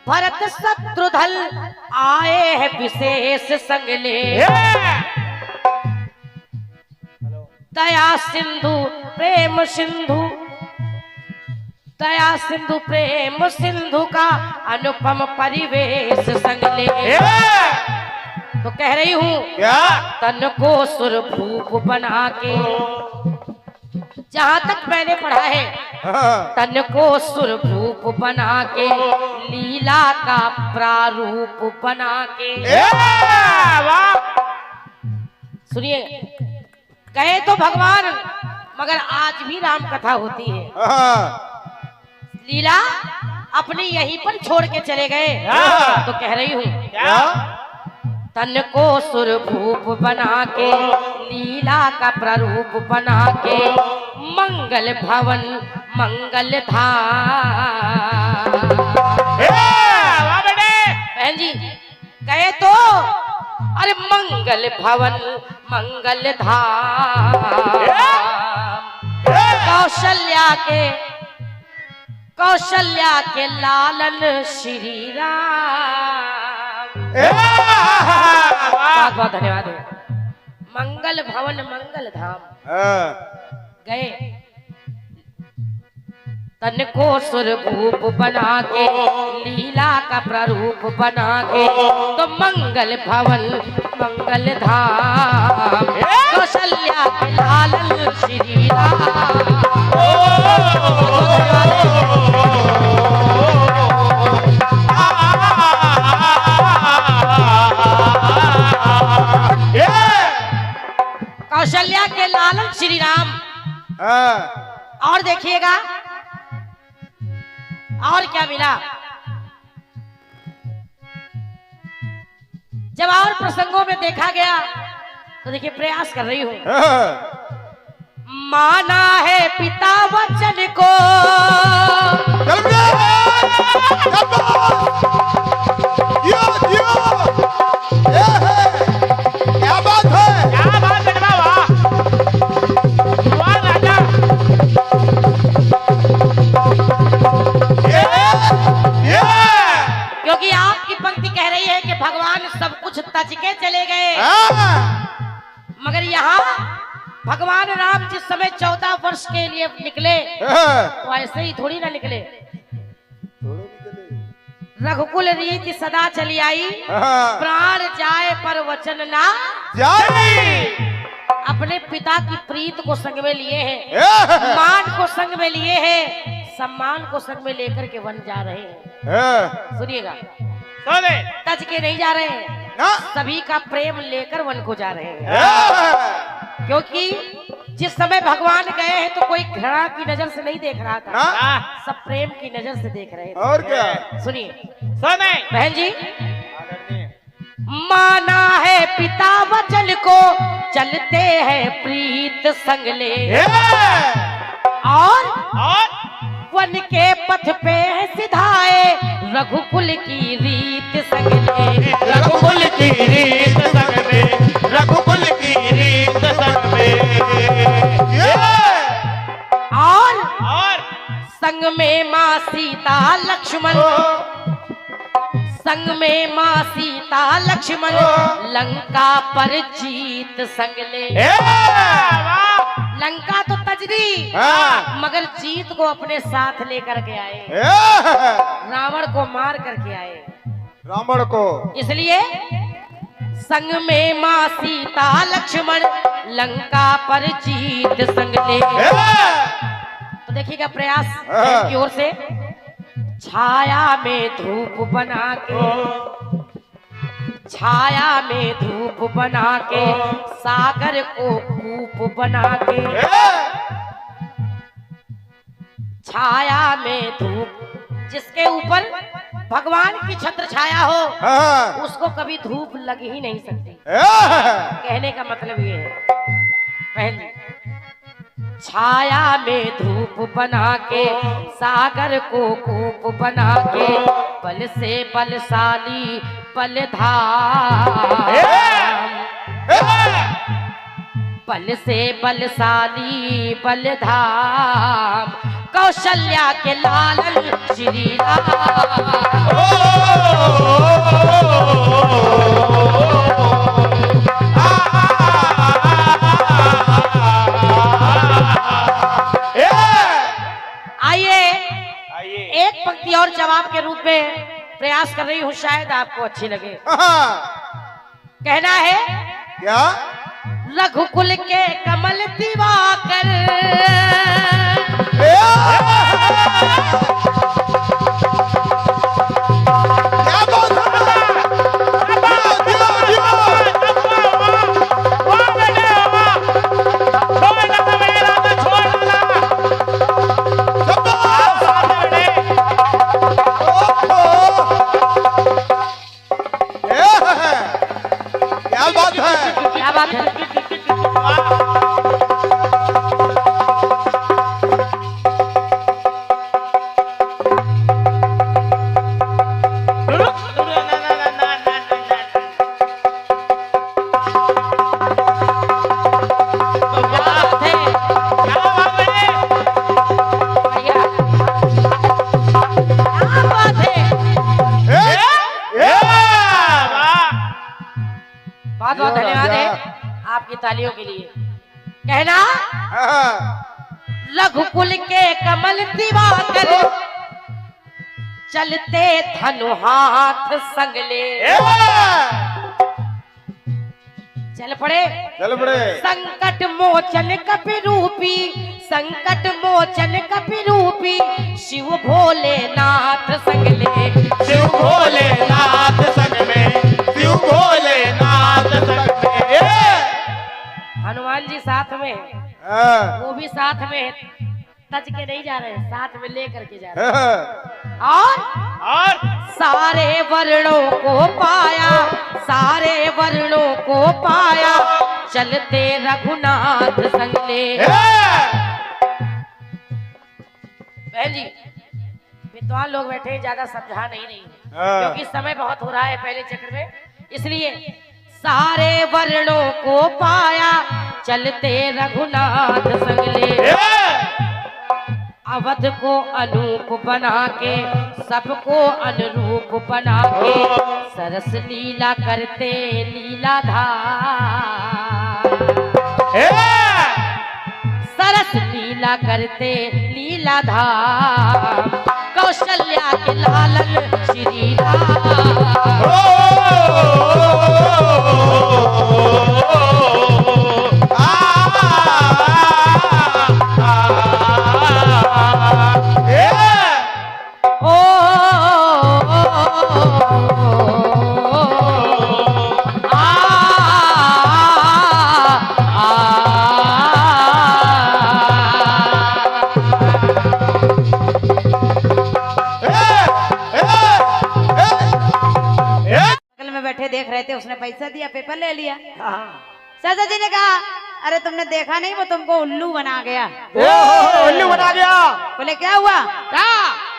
भरत शत्रुघ्न आए हैं विशेष संग ले। दया सिंधु प्रेम सिंधु, दया सिंधु प्रेम सिंधु का अनुपम परिवेश संग ले। तो कह रही हूँ, क्या तन को सुरभूप बना के, जहां तक मैंने पढ़ा है, तन को सुरभूप बना के, लीला का प्रारूप बना के। सुनिए, कहे तो भगवान, मगर आज भी राम कथा होती है। लीला अपनी यहीं पर छोड़ के चले गए। तो कह रही हूँ, तन को सुरभूप बना के, लीला का प्रारूप बना के, मंगल भवन मंगल धाम। बहन जी कहे तो, अरे मंगल भवन मंगल धाम, कौशल्या के लालन श्री राम। बहुत बहुत धन्यवाद है। मंगल भवन मंगल धाम गए, तन को सुरभूप बना के, लीला का प्रारूप बना के, तो मंगल भवन मंगल धाम, कौशल्या के लालन श्री राम। कौशल्या के लालन श्री राम। और देखिएगा, और क्या मिला? जब और प्रसंगों में देखा गया तो देखिए प्रयास कर रही हूं। माना है पिता वचन को, चल बे! जियो, जियो! ये है! क्या बात है? क्या बात है बाबा, वाह राजा। ये! क्योंकि आपकी पंक्ति कह रही है कि भगवान सब कुछ तज के चले गए, मगर यहाँ भगवान राम जिस समय 14 वर्ष के लिए निकले तो ऐसे ही थोड़ी ना निकले। रघुकुल रीति सदा चली आई, प्राण जाए पर वचन ना जाए। अपने पिता की प्रीत को संग में लिए हैं, मान को संग में लिए हैं, सम्मान को संग में लेकर के वन जा रहे हैं। सुनिएगा, तज के नहीं जा रहे हैं, सभी का प्रेम लेकर वन को जा रहे हैं। क्योंकि जिस समय भगवान गए हैं तो कोई घृणा की नजर से नहीं देख रहा था, सब प्रेम की नजर से देख रहे थे। और क्या? सुनिए सुने बहन जी, माना है पिता वचन को, चलते हैं प्रीत संग ले, और वन के पथ पे है सिधाए, रघुकुल की रीत संग ले, रघुकुल की रीत संग में, रघुकुल की रीत संग में। और संग में माँ सीता लक्ष्मण, संग में माँ सीता लक्ष्मण, लंका पर जीत संग ले। लंका तो तज दी, मगर जीत को अपने साथ लेकर के आए, रावण को मार करके आए। रावण को इसलिए संग में माँ सीता लक्ष्मण, लंका पर जीत संग ले। तो देखिएगा प्रयास की ओर से, छाया में धूप बना के, छाया में धूप बना के, सागर को कूप बना के, छाया में धूप, जिसके ऊपर भगवान की छत्र छाया हो उसको कभी धूप लग ही नहीं सकती। कहने का मतलब ये है पहले, छाया में धूप बना के, सागर को कूप बना के, बल से बलशाली बलधाम, बल से बलशाली बलधाम, कौशल्या के लालन श्री राम। एक पंक्ति और जवाब के रूप में प्रयास कर रही हूँ, शायद आपको अच्छी लगे। कहना है क्या? रघुकुल के कमल दिवाकर, क्या बात है? क्या बात है? बहुत बहुत धन्यवाद है आपकी तालियों के लिए। कहना रघुकुल के कमल दिवाकर, चलते धनु हाथ संग ले। चल पड़े, चल पड़े। संकट मोचन कपि रूपी, संकट मोचन कपि रूपी, शिव भोलेनाथ संग ले। शिव भोलेनाथ संग में, शिव भोलेनाथ संग में। हनुमान जी साथ में, वो भी साथ में, तज के नहीं जा रहे, साथ में लेकर के जा रहे। और सारे वर्णों को पाया, सारे वर्णों को पाया, चलते रघुनाथ संग ले। बहन जी, विद्वान लोग बैठे हैं, ज्यादा समझा नहीं रही क्योंकि समय बहुत हो रहा है पहले चक्र में, इसलिए सारे वर्णों को पाया, चलते रघुनाथ संग ले। अवध को अनूप बना के, सबको अनुरूप बना के, सरस लीला करते लीलाधार, सरस लीला करते लीलाधार, कौशल्या के लालन श्री राम। देख रहे थे, उसने पैसा दिया, पेपर ले लिया। चाचा जी ने कहा, अरे तुमने देखा नहीं, वो तुमको उल्लू बना गया। उल्लू बना गया। बोले क्या हुआ? क्या?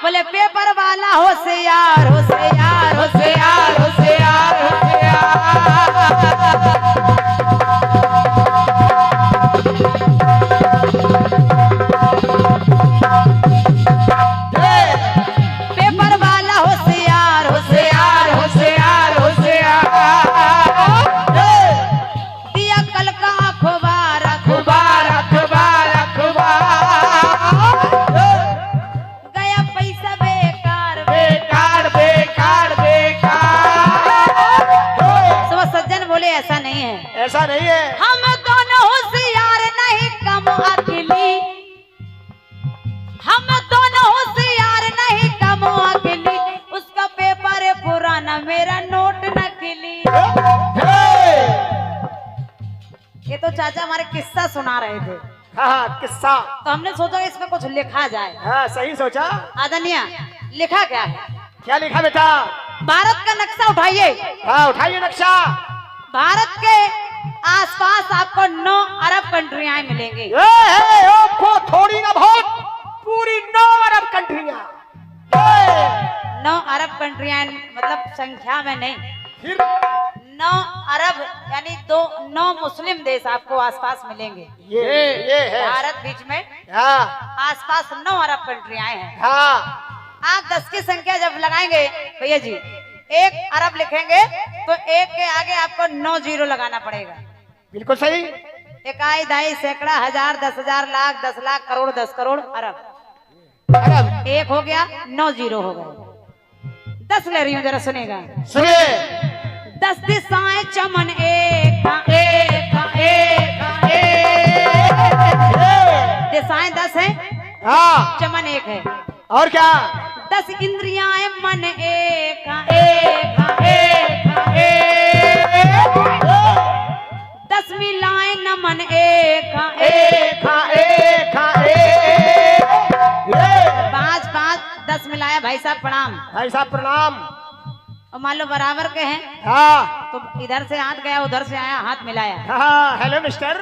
बोले पेपर वाला होशियार होशियार होशियार होशियार होशियार। पेपर वाला होशियार होशियार होशियार होशियार, दिया कल का अखबार अखबार अखबार अखबार, गया पैसा बेकार बेकार बेकार बेकार। सब सज्जन बोले ऐसा नहीं है, ऐसा नहीं है। हम दोनों होशियार नहीं कम अकेली, हम दोनों होशियार नहीं कम अकेली, उसका पेपर है पुराना, मेरा नोट नकली। ये तो चाचा हमारे किस्सा सुना रहे थे। हाँ, किस्सा। तो हमने सोचा इसमें कुछ लिखा जाए। हाँ, सही सोचा। आदरणीय, लिखा क्या है? क्या लिखा बेटा? भारत का नक्शा उठाइए। हाँ, उठाइए नक्शा। भारत के आसपास आपको 9 अरब कंट्रियां मिलेंगी। थोड़ी ना बहुत, पूरी 9 अरब कंट्रियां। 9 अरब कंट्रियां मतलब संख्या में नहीं, फिर 9 अरब यानी 9 मुस्लिम देश आपको आसपास मिलेंगे। ये है भारत बीच में, हाँ, आसपास 9 अरब कंट्रियां हैं। हाँ। आप 10 की संख्या जब लगाएंगे भैया जी, 1 अरब लिखेंगे तो 1 के आगे आपको 9 जीरो लगाना पड़ेगा। बिल्कुल सही। इकाई, दहाई, सैकड़ा, हजार, 10,000, लाख, 10 लाख, करोड़, 10 करोड़, अरब। अरब 1 हो गया, 9 जीरो हो गए। 10 ले रही हूँ, जरा सुनेगा। सुनिए। 10 दिशाएं चमन एक एक एक एक, दिशाएं 10 हैं, हाँ, चमन 1 है। और क्या? 10 इंद्रियां मन एक एक एक एक, 10 मिलाएं नमन एक एक एक, 5 5 10 मिलाया। भाई साहब प्रणाम। भाई साहब प्रणाम। और मान लो बराबर के हैं, हाँ, तो इधर से हाथ गया, उधर से आया, हाथ मिलाया। हाँ, हेलो मिस्टर।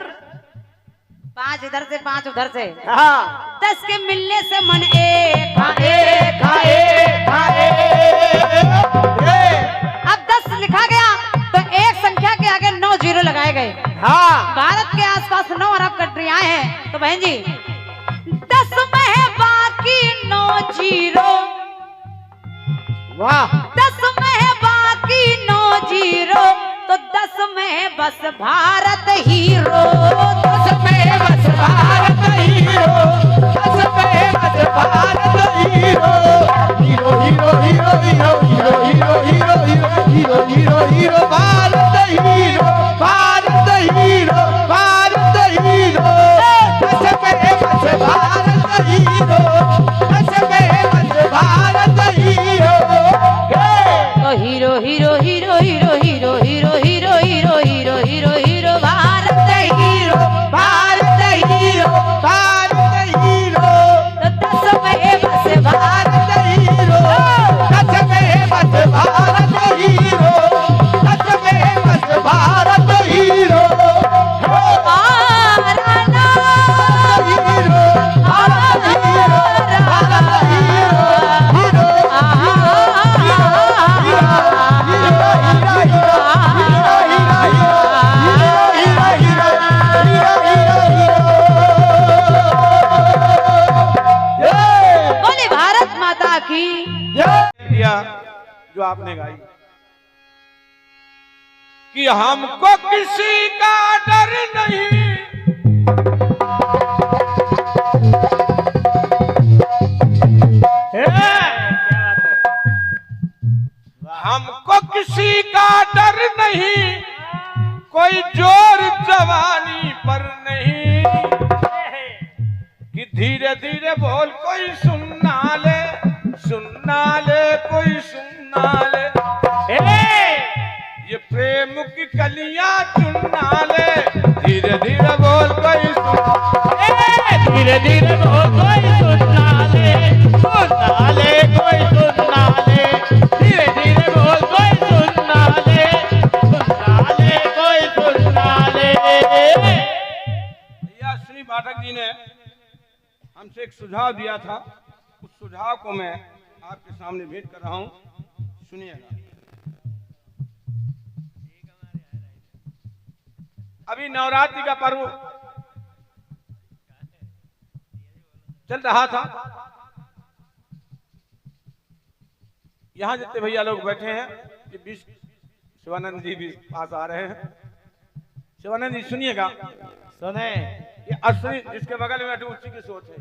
5 इधर से, 5 उधर से। हाँ, 10 के मिलने से मन एक एक एक। अब 10 लिखा गया तो एक संख्या के आगे 9 जीरो लगाए गए। हाँ। भारत के आसपास 9 अरब कंट्रियां हैं, तो बहन जी 10 में है बाकी 9 जीरो। वाह। 10 में है बाकी 9 जीरो, तो 10 में है बस भारत हीरो। 10 में है बस भारत हीरो, 10 में है बस Bharat hero. Hero hero hero hero hero hero hero hero hero hero Bharat hero, Bharat hero, Bharat hero. 10 में है बस भारत हीरो, 10 में है बस भारत हीरो। तो hero hero hero hero hero hero hero hero hero hero hero Bharat hero, Bharat hero, Bharat hero. तो 10 में है बस भारत भारत हीरो, जो आपने गाई कि हमको किसी का डर नहीं, हमको किसी का डर नहीं, कोई जोर जवानी पर नहीं, कि धीरे धीरे बोल कोई सुनना ले, सुनना ले कोई सुनना ले, ये प्रेम की कलियां चुनना ले, धीरे धीरे बोल कोई धीरे धीरे बोल कोई सुनना ले, सुनना ले कोई सुनना ले, धीरे धीरे बोल कोई सुनना ले, सुनना ले कोई सुनना ले। भैया श्री पाठक जी ने हमसे एक सुझाव दिया था, उस सुझाव को मैं आपके सामने भेंट कर रहा हूं, सुनिएगा। अभी नवरात्रि का पर्व चल रहा था, यहां जितने भैया लोग बैठे हैं, ये बीच शिवानंद जी भी पास आ रहे हैं। शिवानंद जी सुनिएगा, सुने ये असली जिसके बगल में बैठे उसी की सोच है।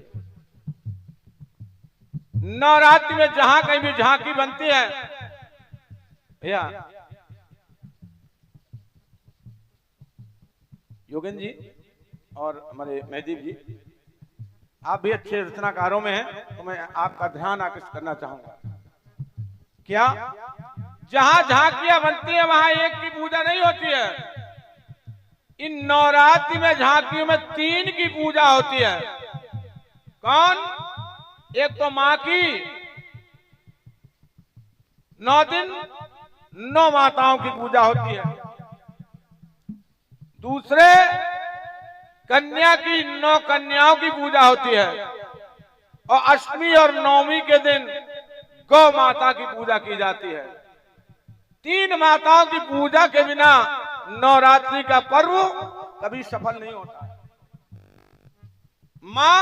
नवरात्रि में जहां कहीं भी झांकी बनती है भैया, योगेंद्र जी और हमारे महदीप जी, आप भी अच्छे रचनाकारों में हैं, तो मैं आपका ध्यान आकर्षित करना चाहूंगा। क्या जहां झांकियां बनती है वहां एक की पूजा नहीं होती है। इन नवरात्रि में झांकियों में 3 की पूजा होती है। कौन? एक तो मां की, 9 दिन 9 माताओं की पूजा होती है। दूसरे कन्या की 9 कन्याओं की पूजा होती है। और अष्टमी और नवमी के दिन गौ माता की पूजा की जाती है। 3 माताओं की पूजा के बिना नवरात्रि का पर्व कभी सफल नहीं होता। मां,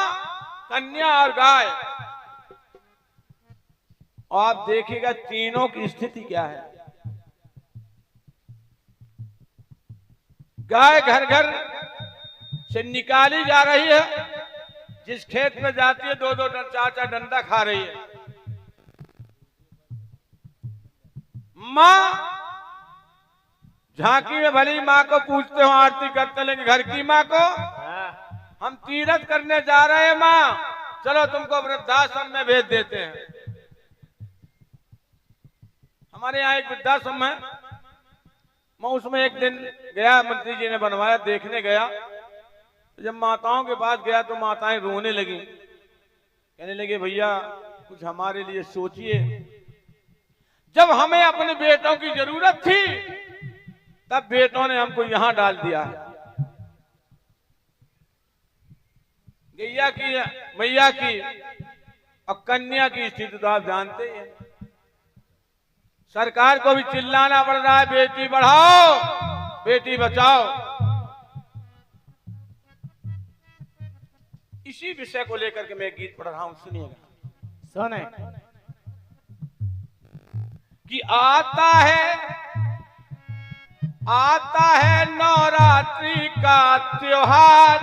कन्या और गाय। और आप देखिएगा तीनों की स्थिति क्या है। गाय घर घर से निकाली जा रही है, जिस खेत में जाती है 2-2 4-4 डंडा खा रही है। मां झांकी में भली मां को पूछते हो, आरती करते, लेकिन घर की मां को हम तीरथ करने जा रहे हैं मां, चलो तुमको वृद्धाश्रम में भेज देते हैं। हमारे यहाँ एक वृद्धाश्रम है, मैं उसमें एक दिन गया, मंत्री जी ने बनवाया, देखने गया। जब माताओं के पास गया तो माताएं रोने लगी, कहने लगे भैया कुछ हमारे लिए सोचिए। जब हमें अपने बेटों की जरूरत थी तब बेटों ने हमको यहां डाल दिया है। गैया की, मैया की और कन्या की स्थिति तो आप जानते ही हैं। सरकार को भी चिल्लाना पड़ रहा है, बेटी बढ़ाओ बेटी बचाओ। इसी विषय को लेकर के मैं एक गीत पढ़ रहा हूं, सुनिएगा। सुने कि आता है नवरात्रि का त्योहार,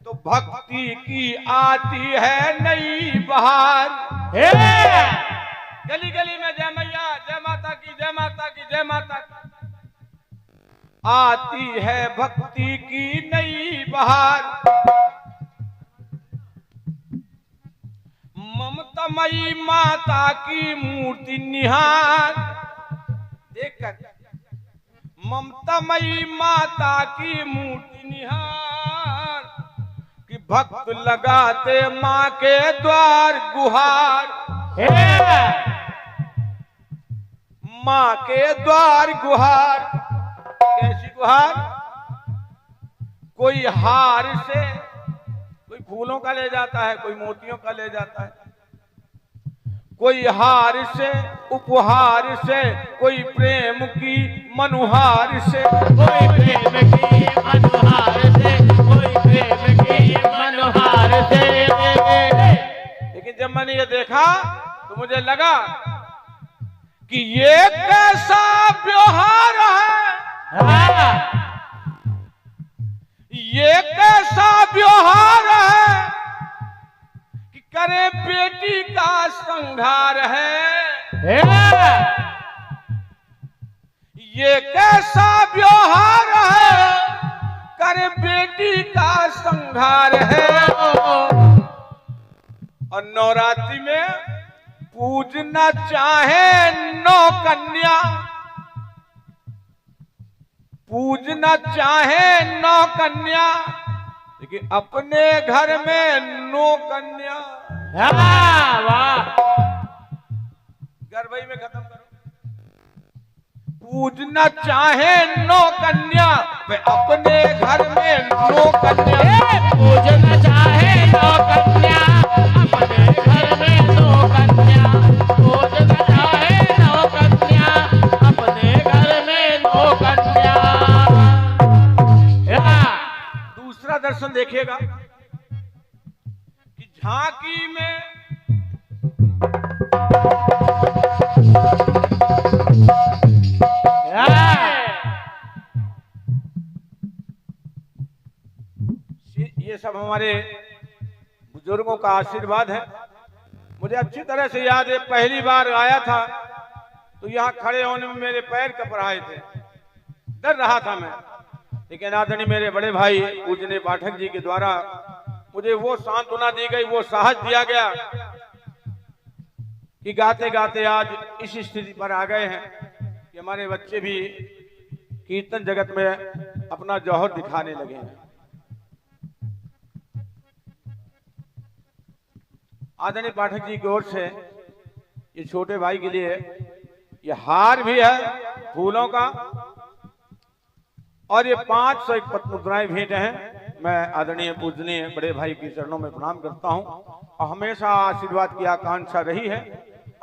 तो भक्ति की आती है नई बहार। गली गली में जय मैया, जय माता की, जय माता की, जय माता की। आती है भक्ति की नई बहार। ममतामयी माता की मूर्ति निहार देखकर, ममतामयी माता की मूर्ति निहार, कि भक्त लगाते माँ के द्वार गुहार। माँ के द्वार गुहार। कैसी गुहार? कोई हार से, कोई फूलों का ले जाता है, कोई मोतियों का ले जाता है, कोई हार से, उपहार से, कोई प्रेम की मनुहार से, कोई प्रेम की मनोहार से, कोई प्रेम की मनोहार से। लेकिन जब मैंने ये देखा तो मुझे लगा कि ये कैसा व्यवहार है, ये कैसा व्यवहार है कि करे बेटी का संहार है। ये कैसा व्यवहार है, करे बेटी का संहार है। और नवरात्रि में पूजना चाहे नौ कन्या, पूजना चाहे नौ कन्या, लेकिन अपने घर में नो कन्या। वाह, घर वही में खत्म करो। पूजना चाहे नौ कन्या, वे अपने घर में नो कन्या। पूजना चाहे नौ कन्या, अपने घर में नौ कन्या। पूजना चाहे नौ कन्या, अपने घर में नौ कन्या। दूसरा दर्शन देखिएगा कि झांकी में ये सब हमारे बुजुर्गों का आशीर्वाद है। मुझे अच्छी तरह से याद है, पहली बार आया था तो यहाँ खड़े होने में मेरे पैर कपराए थे, डर रहा था मैं। लेकिन आदरणीय मेरे बड़े भाई पूजनीय पाठक जी के द्वारा मुझे वो सांत्वना दी गई, वो साहस दिया गया कि गाते गाते आज इस स्थिति पर आ गए हैं कि हमारे बच्चे भी कीर्तन जगत में अपना जौहर दिखाने लगे हैं। आदरणीय पाठक जी की ओर से ये छोटे भाई के लिए ये हार भी है फूलों का, और ये 501 पद्मुद्राएं भेंट हैं। मैं आदरणीय पूजनीय बड़े भाई के चरणों में प्रणाम करता हूं, और हमेशा आशीर्वाद की आकांक्षा रही है,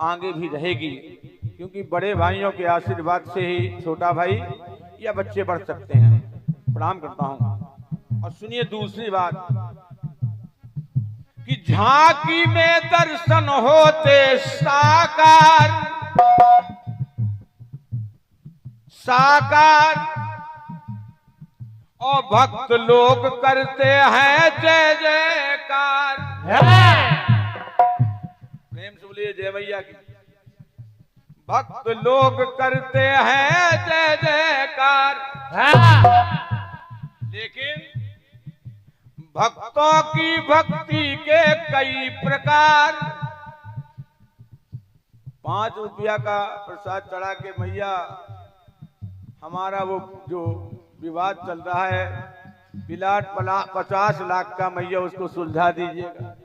आगे भी रहेगी, क्योंकि बड़े भाइयों के आशीर्वाद से ही छोटा भाई या बच्चे बढ़ सकते हैं। प्रणाम करता हूं। और सुनिए दूसरी बात कि झांकी में दर्शन होते साकार, साकार, और भक्त लोग करते हैं जय जयकार। प्रेम से बोलिए जय मैया की। भक्त लोग करते हैं जय जयकार, लेकिन भक्तों की भक्ति के कई प्रकार। 5 रुपया का प्रसाद चढ़ा के मैया हमारा वो जो विवाद चल रहा है, प्लाट 50 लाख का, मैया उसको सुलझा दीजिएगा।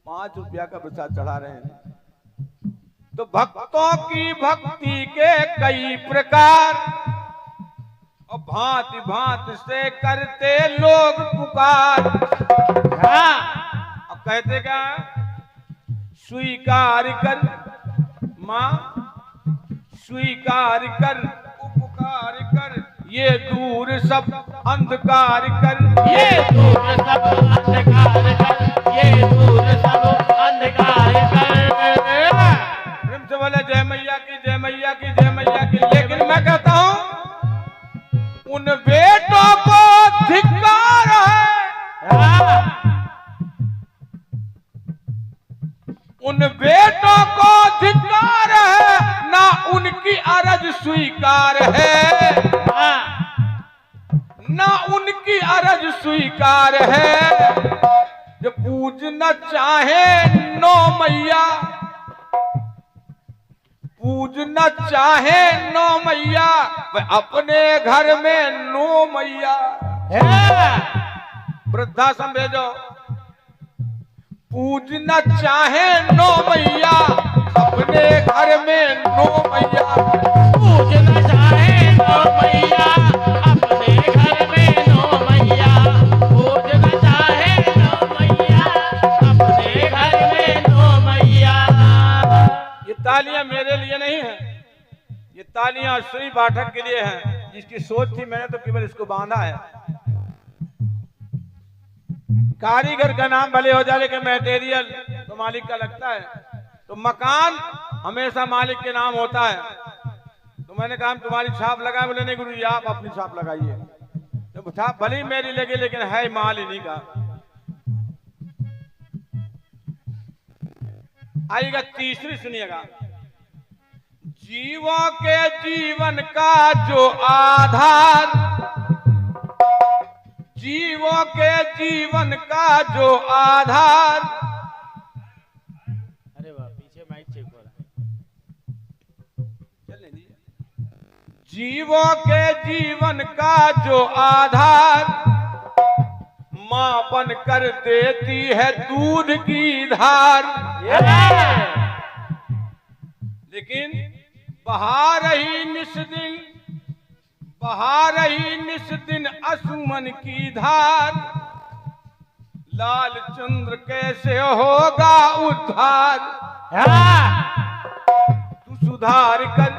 5 रुपया का प्रसाद चढ़ा रहे हैं। तो भक्तों की भक्ति के कई प्रकार, और भांति भांति से करते लोग पुकार। अब कहते क्या, स्वीकार कर माँ, स्वीकार कर, उपकार कर, ये दूर सब अंधकार कर, ये दूर सब अंधकार कर, ये दूर सब अंधकार कर। प्रेम से बोले जय मैया की, जय मैया की, जय मैया की। लेकिन मैं कहता हूं उन बेटों को धिक्कार है, उन बेटों को धिक्कार है, ना उनकी अरज स्वीकार है, ना उनकी अरज स्वीकार है। जो पूजना चाहे नो मैया, पूजना चाहे नो मैया, वह अपने घर में नो मैया। वृद्धाश्रम भेजो। पूजना चाहे नो मैया, अपने घर में नो मैया। पूजना चाहे नो मैया, अपने घर में नो मैया। पूजना चाहे नो मैया, अपने घर में नो मैया। ये तालियां मेरे लिए नहीं है, ये तालियां श्री पाठक के लिए हैं, जिसकी सोच थी मैंने तो केवल इसको बांधा है। कारीगर का नाम भले हो जाए, लेकिन मटेरियल तो मालिक का लगता है। तो मकान हमेशा मालिक के नाम होता है। तो मैंने कहा तुम्हारी छाप लगाए, बोले नहीं गुरु जी आप अपनी छाप लगाइए। तो छाप भली मेरी लगी लेकिन है माल इन्हीं का। आइएगा तीसरी, सुनिएगा। जीवों के जीवन का जो आधार, जीवों के जीवन का जो आधार। अरे वाह, पीछे माइक चेक हो रहा है। जीवों के जीवन का जो आधार, मां बन कर देती है दूध की धार। लेकिन बहा रही निस्दिन, बहा रही निस्दिन असुमन की धार। लाल चंद्र कैसे होगा उद्धार। तू सुधार कर,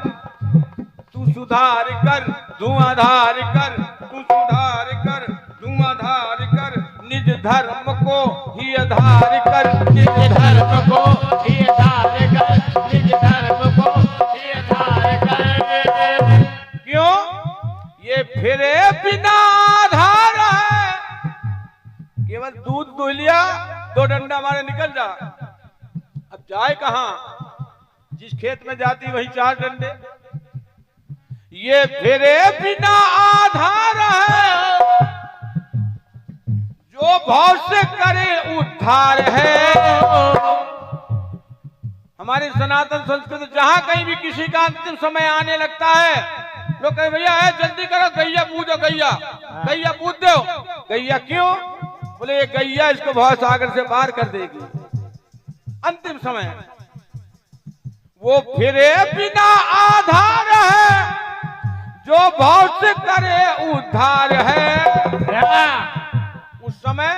तू सुधार कर, धुआंधार कर, तू सुधार कर, धुआंधार कर, निज धर्म को ही आधार कर, निज धर्म को ही आधार कर, निज धर्म को ही आधार कर। क्यों? ये फिरे बिना आधार है। केवल दूध दुह लिया, 2 डंडा मारे निकल जा। अब जाए कहां? जिस खेत में जाती वही 4 डंडे। ये फिरे बिना आधार है, जो भाव से करे उद्धार है। हमारी सनातन संस्कृति जहां कहीं भी किसी का अंतिम समय आने लगता है, लोग कहे भैया है जल्दी करो, गैया पूजो, गैया गैया पूज दो। गैया क्यों? बोले ये गैया इसको भाव सागर से पार कर देगी। अंतिम समय वो फिरे बिना आधार है, जो भाव से करे उद्धार है। उस समय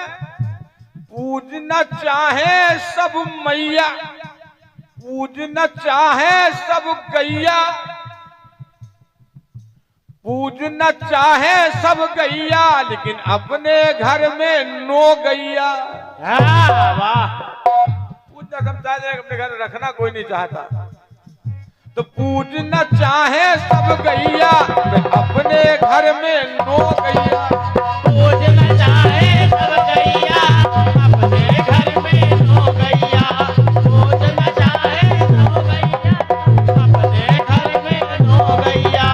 पूजना चाहे सब मैया, पूजना चाहे सब गैया, पूजना चाहे सब गैया, लेकिन अपने घर में नो गैया। वाह, पूजना सब चाहते, अपने घर रखना कोई नहीं चाहता। तो पूजना चाहे सब गैया, अपने घर में नो गैया। पूजना चाहे सब गैया, अपने घर में नो गैया। पूजना चाहे सब गैया, अपने घर में नो गैया।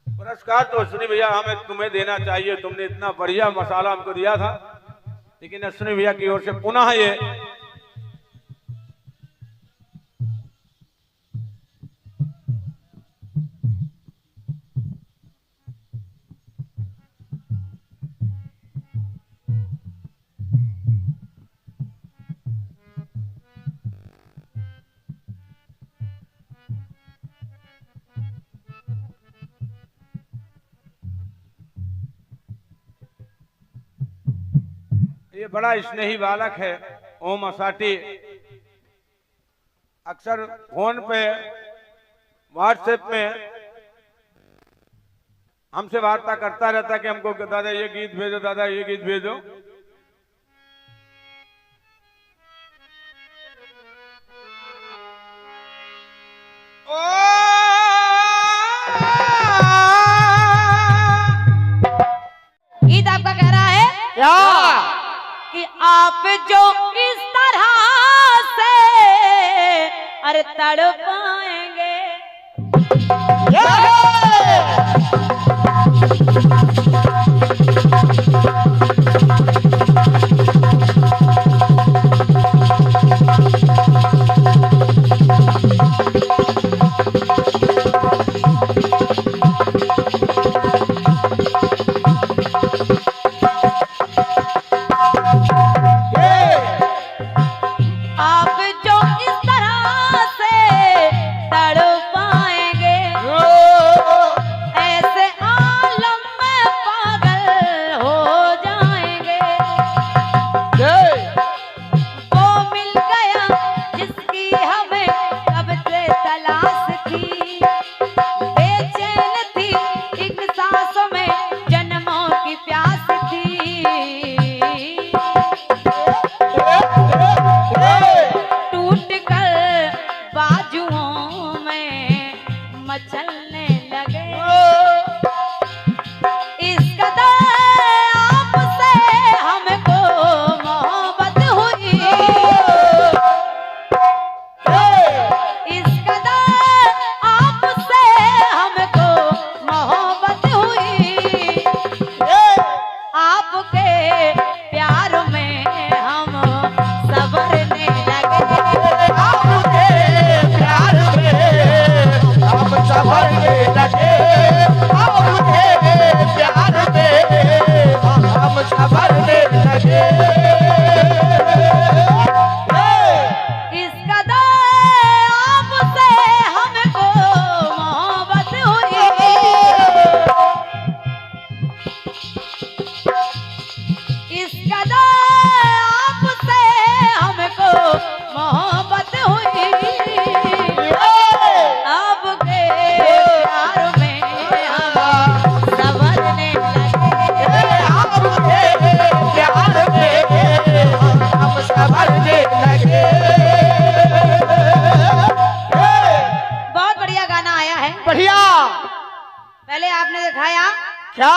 पुरस्कार तो अश्विनी भैया हमें तुम्हें देना चाहिए, तुमने इतना बढ़िया मसाला हमको दिया था। लेकिन अश्विनी भैया की ओर से पुनः ये बड़ा स्नेही बालक है ओम असाटी। अक्सर फोन पे, व्हाट्सएप में हमसे वार्ता करता रहता कि हमको दादा ये गीत भेजो, दादा ये गीत भेजो। गीत आपका कह रहा है क्या? कि आप जो इस तरह से अरे तड़पाएंगे, आप जो इस तरह से तड़पाएंगे, ऐसे आलम में पागल हो जाएंगे। वो मिल गया जिसकी हमें कब से तलाश थी, बेचैन थी एक सांसों में जन्मों की प्यास थी। क्या?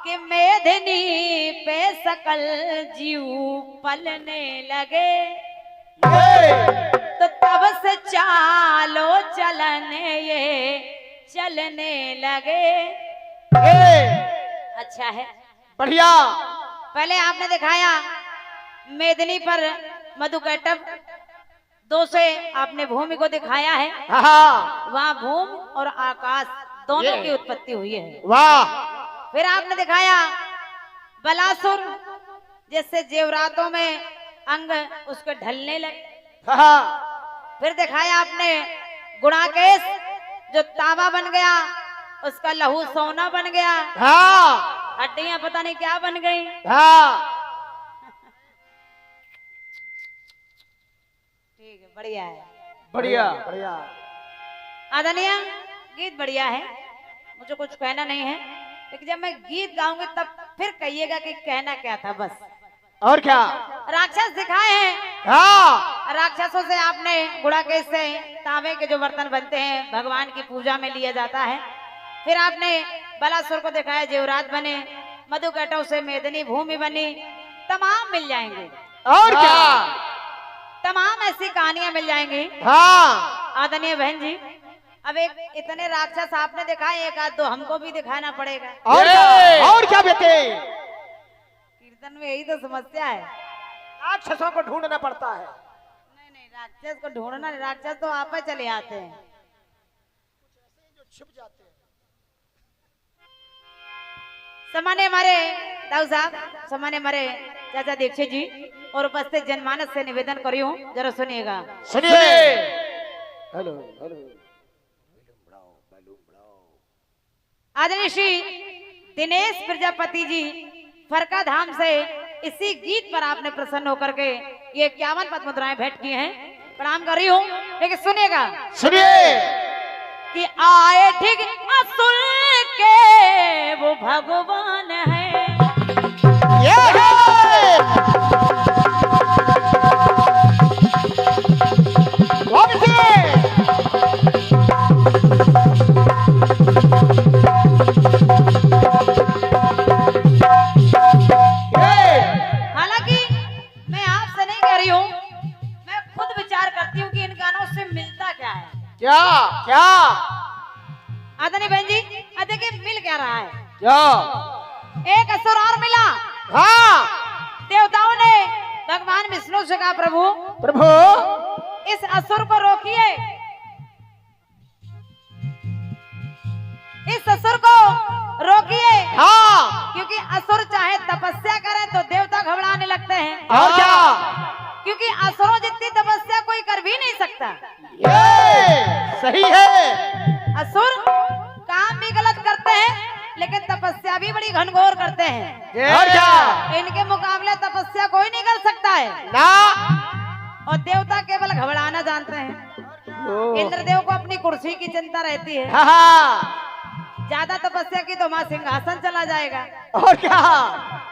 कि मेदिनी पे सकल जीव पलने लगे, तो तब से चालो चलने ये चलने लगे। अच्छा है, बढ़िया। पहले आपने दिखाया मेदिनी पर मधुकैटभ, 2 से आपने भूमि को दिखाया है, हाँ, वहाँ भूमि और आकाश दोनों की उत्पत्ति हुई है। वाह। फिर आपने दिखाया बलासुर, जिससे जेवरातों में अंग उसके ढलने लगे। हाँ, फिर दिखाया आपने गुणाकेश, जो तांबा बन गया, उसका लहू सोना बन गया, हाँ, हड्डियां पता नहीं क्या बन गई। हाँ। ठीक है, बढ़िया है, बढ़िया बढ़िया। आदरणीय गीत बढ़िया है, मुझे कुछ कहना नहीं है, लेकिन जब मैं गीत गाऊंगी तब फिर कहिएगा कि कहना क्या था। बस और क्या? राक्षस दिखाए हैं, हाँ, राक्षसों से आपने गुणाकेश से तांबे के जो बर्तन बनते हैं भगवान की पूजा में लिया जाता है। फिर आपने बलासुर को दिखाया, जेवरात बने, मधुकैटभ से मेदिनी भूमि बनी, तमाम मिल जाएंगे। और क्या? तमाम ऐसी कहानियां मिल जाएंगी। हाँ, आदरणीय बहन जी, अब एक इतने राक्षस आपने दिखाए, एक आध दो हमको भी दिखाना पड़ेगा। और क्या? और क्या बेटे? कीर्तन में यही तो समस्या है। राक्षसों को ढूंढना पड़ता है। नहीं नहीं, राक्षस को ढूंढना, राक्षस तो आप ही चले आते हैं। छिप जाते हैं। सामान्य हमारे दाऊ साहब, सामान्य हमारे चाचा दीक्षित जी और उपस्थित जनमानस से निवेदन करी हूँ, जरा सुनिएगा। सुनिए। Hello hello. आदरणीय श्री दिनेश प्रजापति जी फरका धाम से इसी गीत पर आपने प्रसन्न होकर के ये 51 पद मुद्राएं भेंट की हैं, प्रणाम कर रही हूँ। लेकिन सुनिएगा, सुनिए। कि आए ठीक असुर के वो भगवान है, ये है। कौन से? हालांकि मैं आपसे नहीं कह रही हूँ, मैं खुद विचार करती हूँ कि इन गानों से मिलता क्या है। क्या? क्या? आदरणीय बहन जी, देखिए मिल क्या रहा है। क्या? एक असुर और मिला। हाँ, देवताओं ने भगवान विष्णु से कहा, प्रभु प्रभु इस असुर को रोकिए, इस असुर को रोकिए। हाँ, क्योंकि असुर चाहे तपस्या करे तो देवता घबराने लगते हैं, और क्या? क्योंकि असुरों जितनी तपस्या कोई कर भी नहीं सकता। ये सही है। असुर काम भी गलत करते हैं, लेकिन तपस्या भी बड़ी घनघोर करते हैं। और क्या? इनके मुकाबले तपस्या कोई नहीं कर सकता है ना। और देवता केवल घबराना जानते हैं। इंद्रदेव को अपनी कुर्सी की चिंता रहती है, हाँ, ज्यादा तपस्या की तो वहां सिंहासन चला जाएगा। और क्या?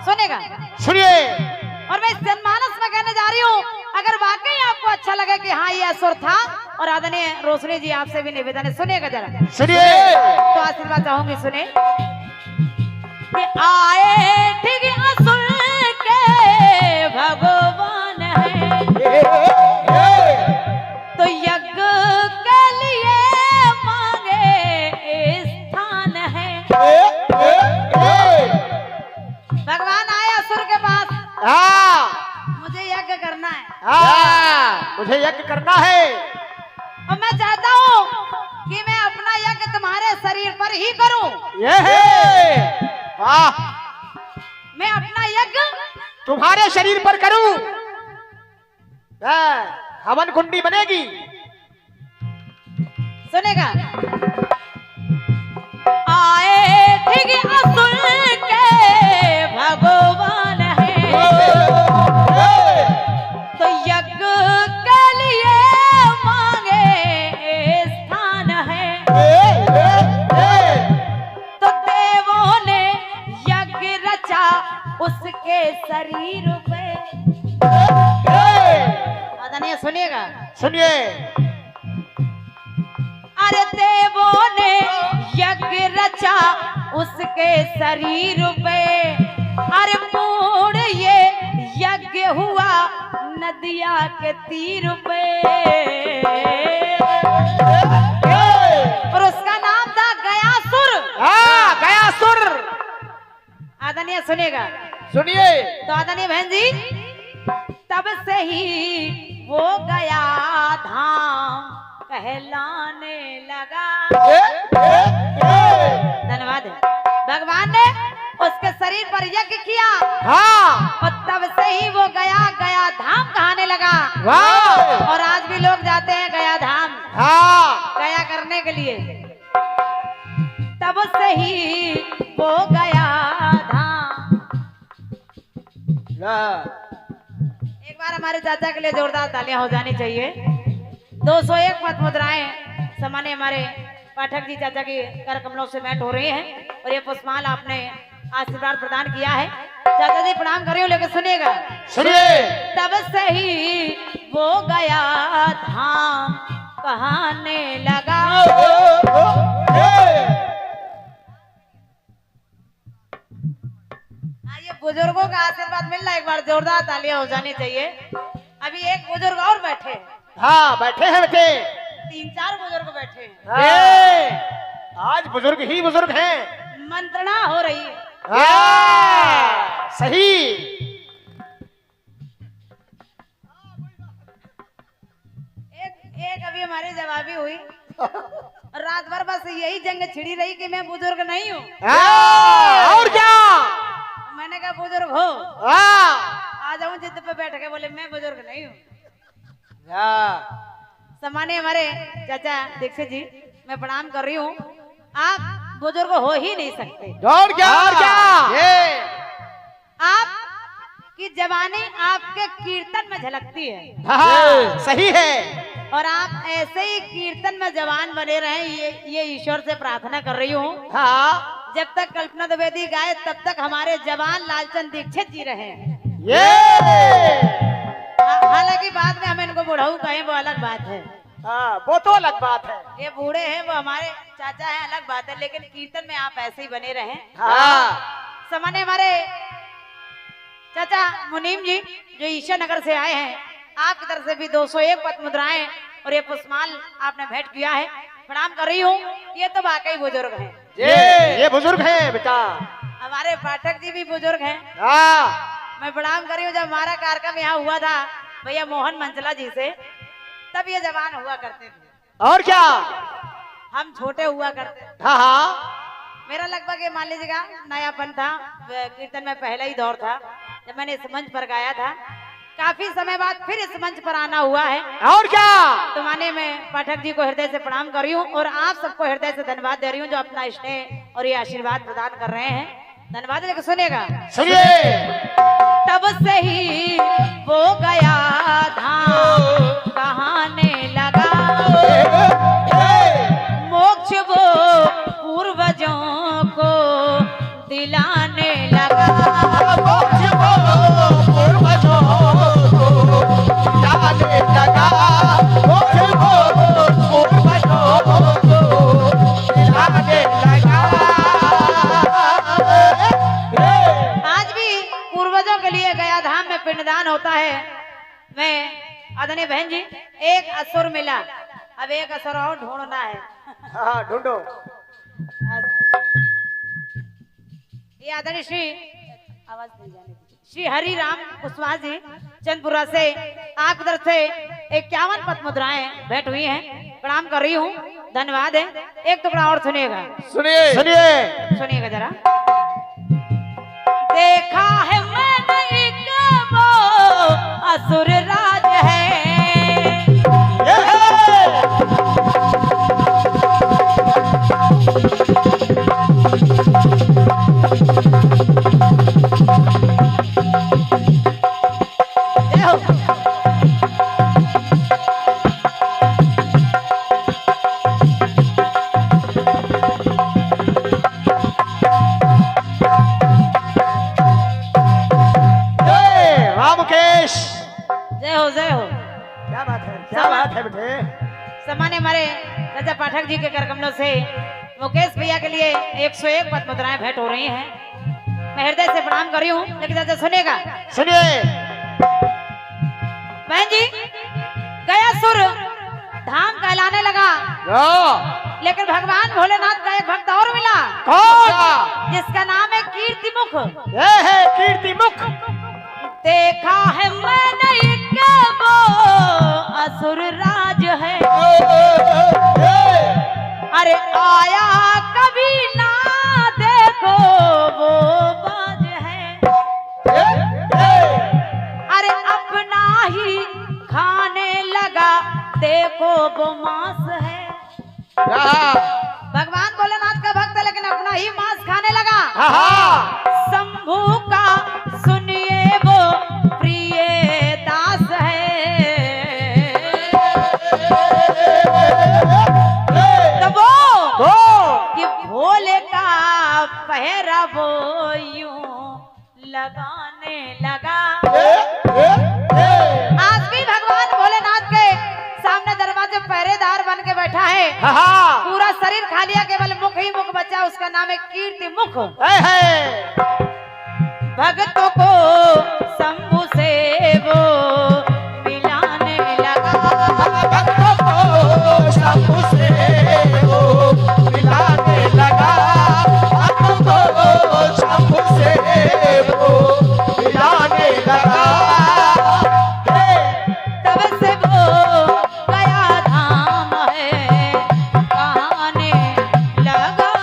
सुनेगा, सुनिए। और मैं इस जनमानस में कहने जा रही हूँ, अगर वाकई आपको अच्छा लगे कि हाँ ये असुर था, और आदरणीय रोशनी जी आपसे भी निवेदन है, सुनिएगा जरा, सुनिए। तो आशीर्वाद चाहूंगी। सुने कि आए ठीक असुर के भगवान है, तो यज्ञ के लिए मांगे स्थान है। भगवान आए असुर के पास, हाँ, मुझे यज्ञ करना है, हाँ, मुझे यज्ञ करना है। और मैं चाहता हूँ कि मैं अपना यज्ञ तुम्हारे शरीर पर ही करूं। ये है। वाह, मैं अपना यज्ञ तुम्हारे शरीर पर करूं। हवन कुंडी बनेगी। सुनेगा, आए ठीक असुर के भगवान है, तो यज्ञ के लिए मांगे स्थान है। तो देवों ने यज्ञ रचा उसके शरीर पे। आदरणीय सुनिएगा, सुनिए। अरे देवों ने यज्ञ रचा उसके शरीर पे, अरे पूर्ण ये यज्ञ हुआ नदिया के तीर पे। और उसका नाम था गयासुर। हाँ, गयासुर। आदरणीय सुनेगा सुनिए। तो आदरणीय बहन जी, तब से ही वो गया धाम कहलाने लगा। धन्यवाद। भगवान ने उसके शरीर पर यज्ञ किया, हाँ, और तब से ही वो गया गया धाम कहने लगा। वाह, और आज भी लोग जाते हैं गया धाम हाँ, गया करने के लिए। तब से ही वो गया धाम। एक बार हमारे चाचा के लिए जोरदार तालियां हो जानी चाहिए। 201 पद मुद्राएं सामान्य हमारे पाठक जी चाचा की कर कमलों से भेंट हो रही हैं, और ये पुष्पमाल आपने आशीर्वाद प्रदान किया है। चाचा जी प्रणाम कर रही हूँ, लेकिन सुनिएगा। सुनिए। तब से ही वो गया धाम कहने लगा। ये बुजुर्गों का आशीर्वाद मिल रहा है, एक बार जोरदार तालियां हो जानी चाहिए। अभी एक बुजुर्ग और बैठे, हाँ, बैठे हैं बेटे। 3-4 बुजुर्ग बैठे हैं। आज बुजुर्ग ही बुजुर्ग हैं। मंत्रणा हो रही है। हाँ, सही। एक अभी हमारी जवाबी हुई, रात भर बस यही जंग छिड़ी रही कि मैं बुजुर्ग नहीं हूँ। हाँ, और क्या? मैंने कहा बुजुर्ग हो, हाँ, आ जाऊं जिद पे बैठ के, बोले मैं बुजुर्ग नहीं हूँ। हाँ, सम्मानिय हमारे चाचा दीक्षित जी, मैं प्रणाम कर रही हूँ। आप बुजुर्ग हो ही नहीं सकते। और क्या? और क्या? ये आप की जवानी आपके कीर्तन में झलकती है, हाँ, सही है। और आप ऐसे ही कीर्तन में जवान बने रहें, ये ईश्वर से प्रार्थना कर रही हूँ। हाँ, जब तक कल्पना द्विवेदी गाए तब तक हमारे जवान लालचंद दीक्षित जी रहे। ये हालांकि बाद में हम इनको बुढ़ऊ कहें वो अलग बात है। हाँ, वो तो अलग बात है। ये बूढ़े हैं, वो हमारे चाचा हैं, अलग बात है, लेकिन कीर्तन में आप ऐसे ही बने रहें। हाँ, सामान्य हमारे चाचा मुनीम जी जो ईशा नगर से आए हैं, आपकी तरफ से भी 201 पद मुद्राएं और ये पुष्पमाल आपने भेंट किया है, प्रणाम कर रही हूँ। ये तो वाकई बुजुर्ग हैं। ये बुजुर्ग हैं बेटा। हमारे पाठक जी भी बुजुर्ग हैं। हाँ, मैं प्रणाम कर रही हूँ। जब हमारा कार्यक्रम यहाँ हुआ था भैया मोहन मंचला जी से, तब ये जवान हुआ करते थे, और क्या? हम छोटे हुआ करते। हाँ, हाँ, मेरा लगभग ये मान लीजिएगा नयापन था, कीर्तन में पहला ही दौर था जब मैंने इस मंच पर गाया था। काफी समय बाद फिर इस मंच पर आना हुआ है, और क्या? तो माने मैं पाठक जी को हृदय से प्रणाम कर रही हूँ, और आप सबको हृदय से धन्यवाद दे रही हूँ जो अपना स्नेह और ये आशीर्वाद प्रदान कर रहे हैं। धन्यवाद। लेकिन सुनेगा, सुनिए। तब से ही वो गया धाम कहने लगा, मोक्ष वो पूर्वजों को दिलाने लगा। मोक्ष वो पूर्वजों को दिलाने लगा। मोक्ष वो पूर्वजों को दिलाने लगा। आज भी पूर्वजों के लिए गया धाम में पिंडदान होता है। मैं आदरणीय बहन जी, एक असुर मिला, अब एक असुर और ढूंढना है। हाँ, ढूंढो। ये आदरणीय श्री आवाज नहीं जाने दीजिए, श्री हरि राम कुशवाहा जी चंदपुरा से आपकी तरफ से 51 पद मुद्राएं भेंट हुई हैं, प्रणाम कर रही हूँ। धन्यवाद है। एक टुकड़ा और सुनिएगा, सुनिए। सुनिए। सुनिएगा जरा। देखा है मैंने एक वो असुर राज है, मुकेश। जय हो जय हो। क्या बात है, क्या बात है बेटे। सामान्य हमारे चाचा पाठक जी के कर कमलों से मुकेश भैया के लिए 101 पद मुद्राएं भेंट हो रही हैं। मैं हृदय से प्रणाम कर रही हूँ, लेकिन चाचा सुनेगा। सुनिए। बहन जी, गया सुर धाम कहलाने लगा, लेकिन भगवान भोलेनाथ का एक भक्त और मिला। कौन? जिसका नाम है कीर्ति मुख। ये है कीर्ति मुख। देखा है मैंने कि वो असुर राज है, अरे आया कभी ना देखो वो बाज है, अरे अपना ही खाने लगा देखो वो मांस है। भगवान भोलेनाथ का भक्त है, लेकिन अपना ही मांस खाने लगा। शंभू का सुनिए वो प्रिय दास है, तो वो कि भोले का पहरा वो यूं लगाने लगा। आज भी भगवान भोलेनाथ के सामने दरवाजे पहरेदार बन के बैठा है। पूरा शरीर खा लिया, केवल मुख ही मुख बचा, उसका नाम है कीर्ति मुख। भक्तों को शंभू से वो मिलाने लगा, भक्तों को शंभू से वो मिलाने लगा, भक्तों को शंभू से वो मिलाने लगा। तब से वो गया धाम है कहने लगा।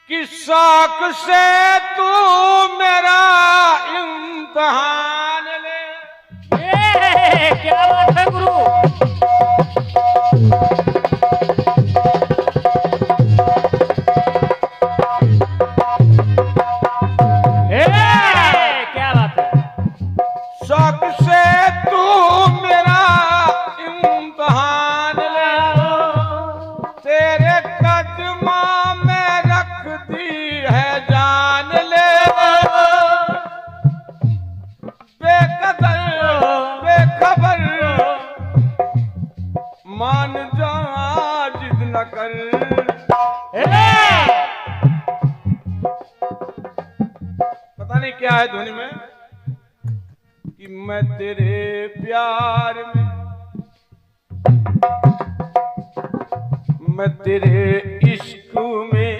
कि शौक से तू मेरा इम्तिहान ले। क्या बात है गुरु? क्या बात है? शौक से तू मेरा इम्तिहान ले, तेरे कदमा में रख दी है जान ले। बेकदर बेखबर मान जा जिद न कर। पता नहीं क्या है ध्वनि में, कि मैं तेरे प्यार में, मैं तेरे इश्क में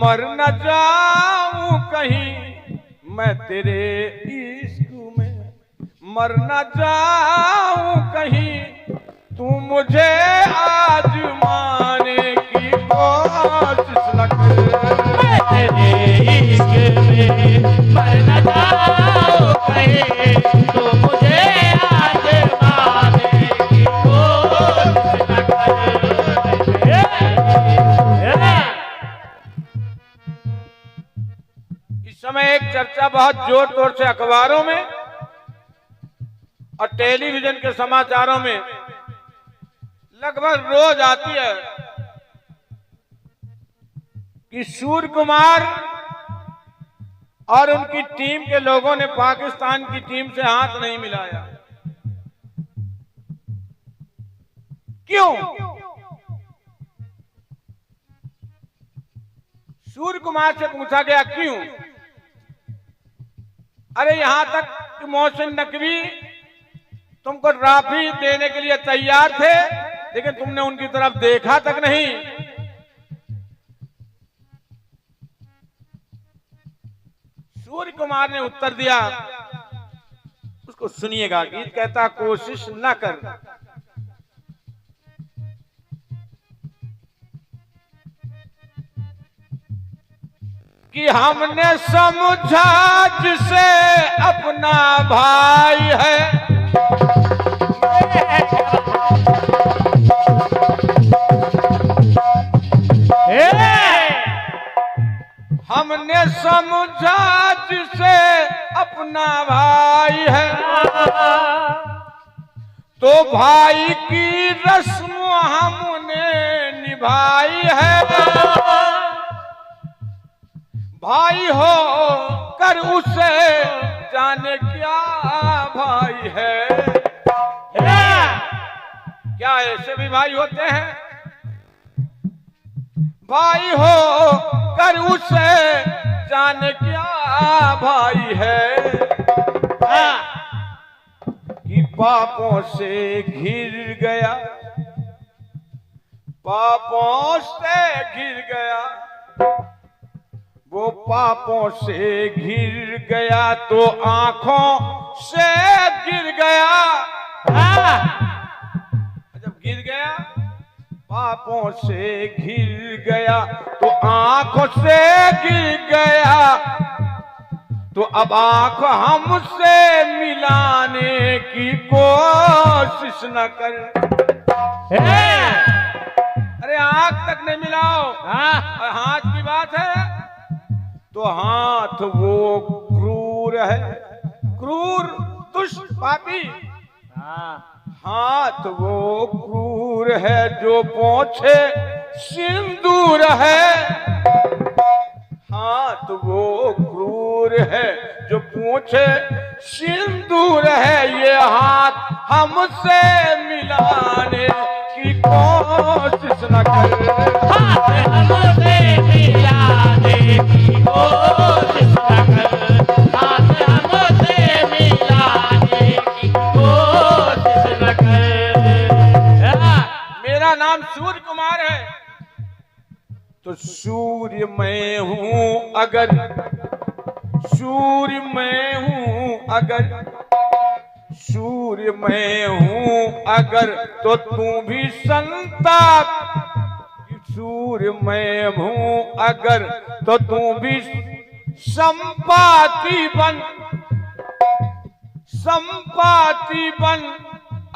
मर न जाऊं कहीं, मैं तेरे इश्क में मर न जाऊं कहीं। तू मुझे आजमाने की कोशिश न कर। मैं तेरे इश्क में मर न जाऊं कहीं, तू मुझे आजमाने की कोशिश न कर। इस समय एक चर्चा बहुत जोर तोर से अखबारों में और टेलीविजन के समाचारों में लगभग रोज आती है कि सूर्य कुमार और उनकी टीम के लोगों ने पाकिस्तान की टीम से हाथ नहीं मिलाया। क्यों? सूर्य कुमार से पूछा गया क्यों? अरे यहां तक कि मोहसिन नकवी तुमको ट्रॉफी देने के लिए तैयार थे, लेकिन तुमने उनकी तरफ देखा तक नहीं। सूर्य कुमार ने उत्तर दिया, उसको सुनिएगा। गीत कहता कोशिश न कर, कि हमने समझा जिसे अपना भाई है, हमने समझा जिसे अपना भाई है, तो भाई की रस्म हमने निभाई है। भाई हो कर उसे जाने क्या भाई है। क्या ऐसे भी भाई होते हैं? भाई हो कर उसे जाने क्या भाई है कि पापों से घिर गया, पापों से घिर गया, वो पापों से घिर गया तो आंखों से गिर गया। जब गिर गया, पापों से घिर गया तो आंखों से गिर गया, तो अब आंख हमसे मिलाने की कोशिश न कर। अरे आंख तक नहीं मिलाओ। और हाथ की बात है तो हाथ वो क्रूर है, क्रूर दुष्ट पापी। हाथ वो क्रूर है जो पोंछे सिंदूर है। हाथ वो क्रूर है जो पूछे सिंदूर है। ये हाथ हमसे मिलाने की कोशिश न कर। हाथ हमसे मिलाने की कोशिश न कर। हाथ हमसे मिलाने की कोशिश न कर। मेरा नाम सूर्य कुमार है तो सूर्य मैं हूं अगर, सूर्य मैं हूं अगर, सूर्य मैं हूं अगर तो तू भी संताप। सूर्य मैं हूं अगर तो तू भी संपाति बन, संपाति बन।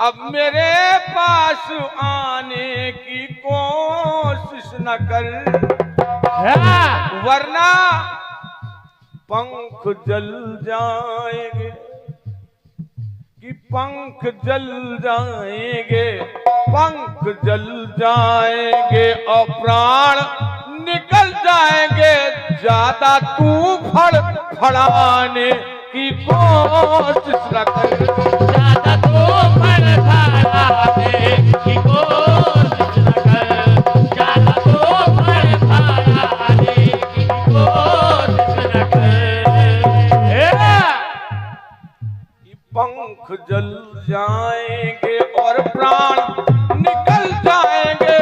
अब मेरे पास आने की कोशिश न कर, वरना पंख जल जाएंगे, कि पंख जल जाएंगे, पंख जल जाएंगे और प्राण निकल जाएंगे। ज्यादा तू फड़फड़ाने की कोशिश न कर। ज्यादा तू फड़फड़ाने की कोशिश न कर। ज्यादा तू फड़फड़ाने की कोशिश न कर। पंख जल जाएंगे और प्राण निकल जाएंगे।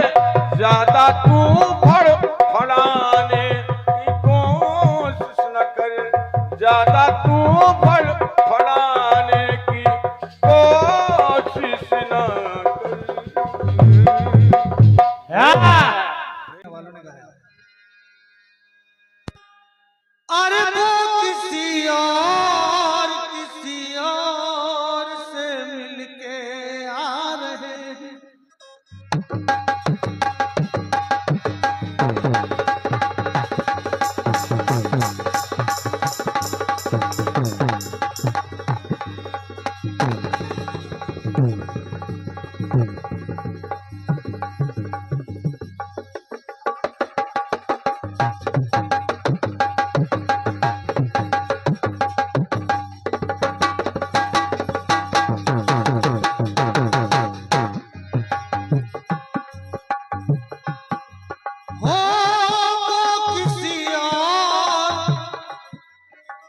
ज्यादा तू फड़फड़ाने की कोशिश न कर। ज्यादा तू फड़फड़ाने की कोशिश न कर। अरे वो किसी और से मिलके आ रहे हैं।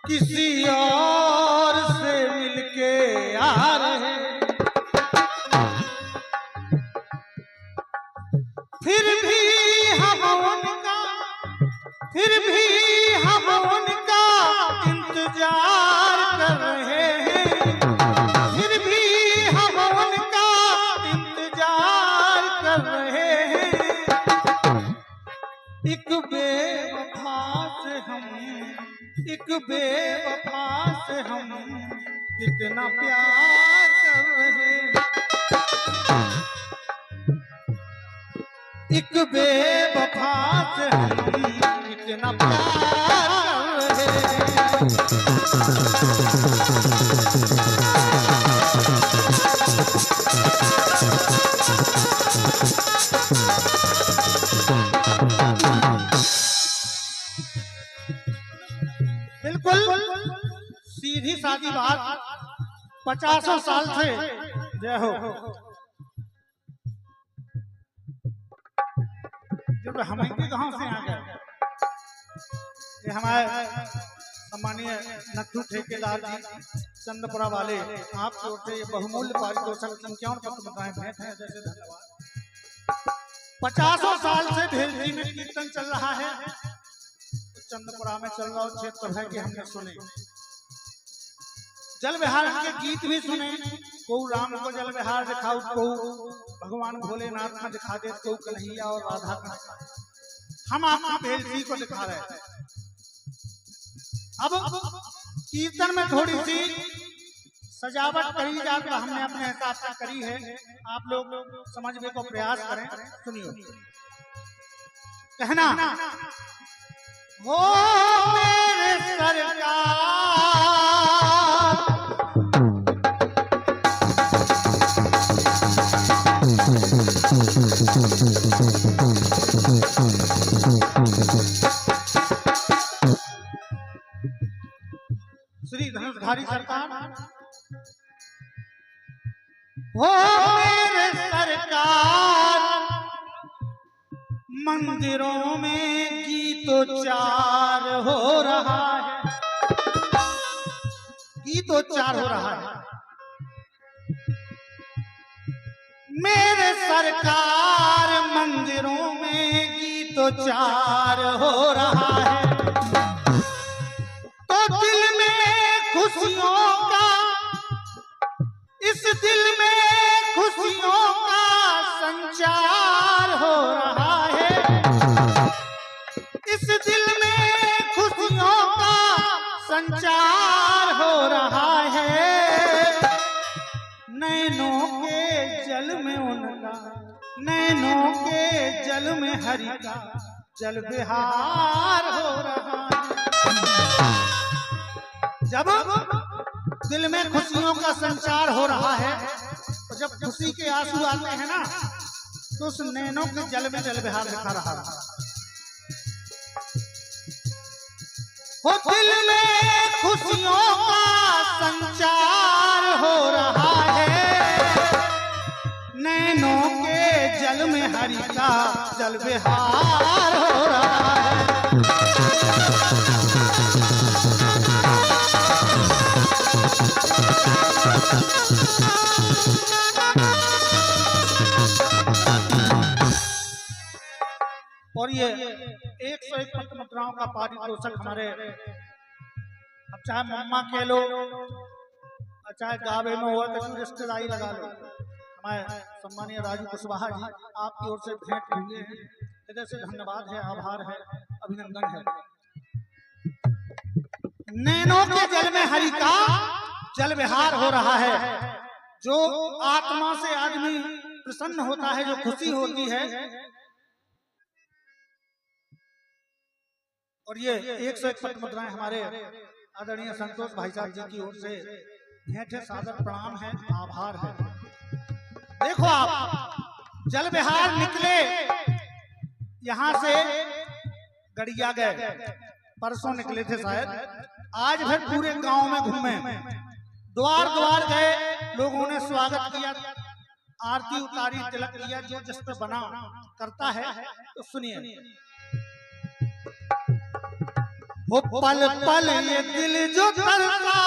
किसी और से मिलके आ रहे। फिर भी हम उनका इंतजार कर रहे हैं। फिर भी हम उनका इंतजार कर रहे हैं। एक बेवफा से हम कितना प्यार कर रहे हैं। एक बेवफा से हम कितना प्यार कर रहे हैं। शादी बात 50 साल से जय हो जब हम गांव से आ गए। ये हमारे सम्मानीय नथु ठेकेदार जी चंद्रपुरा वाले आपकी ओर से ये बहुमूल्य पारितोषिक 51 पत्र बताए भेंट हैं। जैसे धन्यवाद। 50 साल से भेलजी में कीर्तन चल रहा है, चंद्रपुरा में चल रहा क्षेत्र है कि हमने सुने जल विहार के गीत भी सुने। को राम को जल विहार दिखाओ, को भगवान भोलेनाथ में दिखा दे, को कन्हैया और राधा का। हम आपकी भेलजी को दिखा रहे हैं। अब कीर्तन में थोड़ी सी सजावट करी जाए तो हमने अपने हिसाब से करी है, आप लोग समझने को प्रयास करें। सुनिए कहना, हो मेरे सरकार श्री धनुषधारी सरकार, हो मेरे सरकार मंदिरों में गीतोच्चार हो रहा है, गीतोच्चार हो रहा है। मेरे सरकार मंदिरों में गीतोच्चार हो रहा है, तो दिल में खुशियों का, इस दिल में खुशियों का संचार हो रहा है, इस दिल में खुशियों का संचार हो रहा है। नैनों के जल में उनका, नैनों के जल में हरि का जल विहार हो रहा है। जब दिल में खुशियों का संचार हो रहा है, तो जब खुशी के आंसू आते हैं ना, तो उस नैनों के जल में जल विहार दिखा रहा है। वो दिल में खुशियों का संचार हो रहा है, नैनों के जल में हरि का जल विहार हो रहा है। और ये 101 पत्र मुद्राओं का पारितोषिक हमारे, अब चाहे मम्मा कह लो, चाहे गावे में हो, तो रिश्तेदारी लगा लो, हमारे सम्मानीय राजू कुशवाहा जी आपकी ओर से भेंट हुए हैं। हृदय से धन्यवाद है, आभार है, अभिनंदन है। नैनों के जल में हरि का जल विहार हो रहा है। जो आत्मा से आदमी प्रसन्न होता है, जो खुशी होती है, और ये 101 पत्र मुद्राएं हमारे आदरणीय संतोष भाई साहब जी की ओर से भेंट है, सादर प्रणाम है, आभार है। देखो आप जल विहार निकले यहां से गड़िया गए, परसों निकले थे शायद, आज फिर पूरे गांव में घूमे, द्वार द्वार गए, लोगों ने स्वागत किया, आरती उतारी, तिलक किया, जो जिस पे बना करता है। तो सुनिए, वो पल पल ये दिल जो तरसा,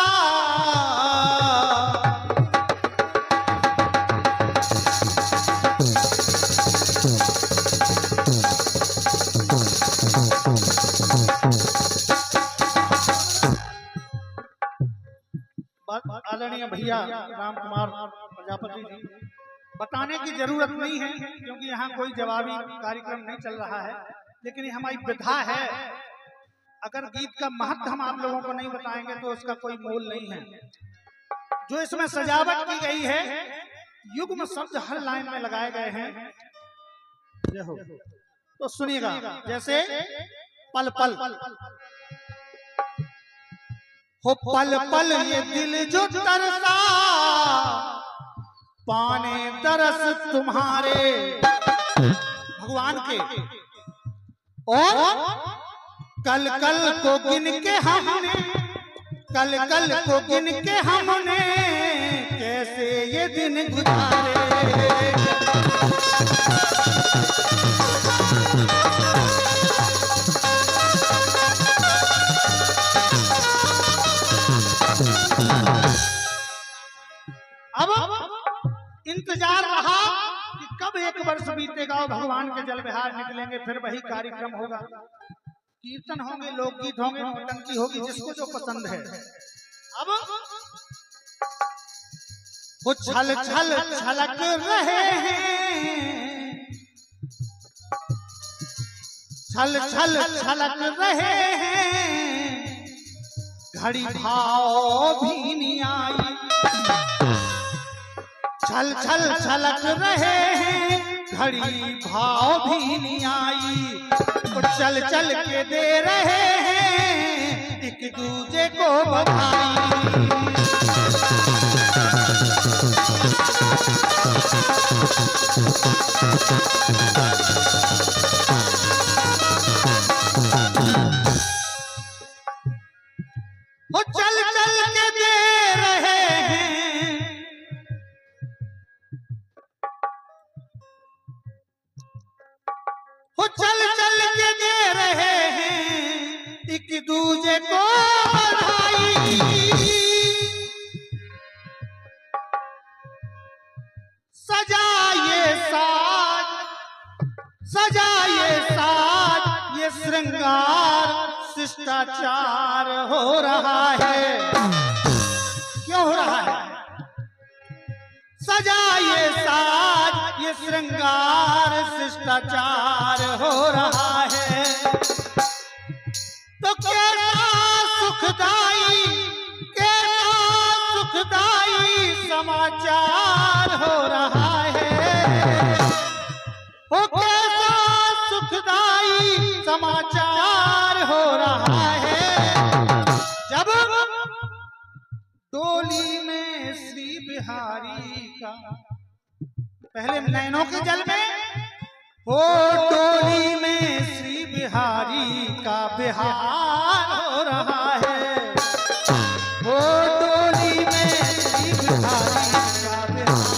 आदरणीय भैया राम कुमार प्रजापति जी, बताने की जरूरत नहीं है क्योंकि यहाँ कोई जवाबी कार्यक्रम नहीं चल रहा है, लेकिन ये हमारी विधा है। अगर गीत का महत्व हम आप लोगों को नहीं बताएंगे तो उसका कोई मोल नहीं है। जो इसमें सजावट की गई है, युग्म शब्द हर लाइन में लगाए गए हैं, तो सुनिएगा। जैसे पल पल, हो पल पल ये दिल जो तरसा, पाने तरस तुम्हारे, भगवान के, और कल कल को गिन के हमने कल कल को गिन के हमने कैसे ये दिन गुजारे। अब इंतजार रहा कि कब एक वर्ष बीतेगा और भगवान के जल विहार निकलेंगे, फिर वही कार्यक्रम होगा, कीर्तन होंगे, लोकगीत होंगे, नौटंकी होगी, जिसको जो पसंद है। अब वो छल छल छलक रहे हैं, छल छल छलक रहे हैं, घड़ी भाव भी नहीं आई। छल छल छलक रहे हैं, घड़ी भाव भी नहीं आई। चल चल के दे रहे हैं एक दूजे को बधाई। वो चल चल के दे रहे हैं, वो चल चल के दे रहे हैं एक दूजे को बधाई। सजाइए साज, सजाइए साज, ये श्रृंगार शिष्टाचार हो रहा है। क्यों हो रहा है? सजाइए साज, ये श्रृंगार शिष्टाचार हो रहा है। तो कैसा सुखदाई, कैसा सुखदाई समाचार हो रहा है। वो कैसा सुखदाई समाचार हो रहा है। जब डोली में श्री बिहारी का, पहले नैनों के जल में, हो डोली में श्री बिहारी का बिहार हो रहा है। हो डोली में श्री बिहारी का बिहार।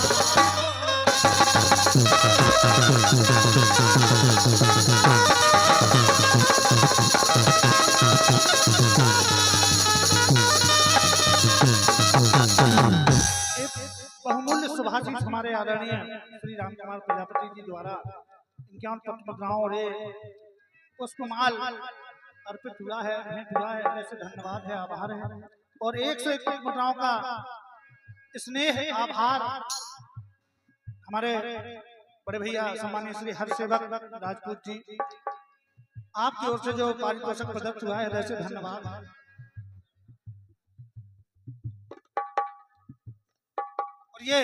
बहुमूल्य सुभाषित हमारे आदरणीय श्री रामकुमार प्रजापति जी द्वारा 51 पत्र मुद्राओं और पुष्पमाल अर्पित हुआ है, भेंट हुआ है। ऐसे धन्यवाद है, आभार है। और 101 मुद्राओं का स्नेह आभार हमारे बड़े भैया सम्मानीय श्री हरसेवक राजपूत जी, आपकी ओर से जो पारितोषिक प्रदत्त हुआ है, ऐसे धन्यवाद। और ये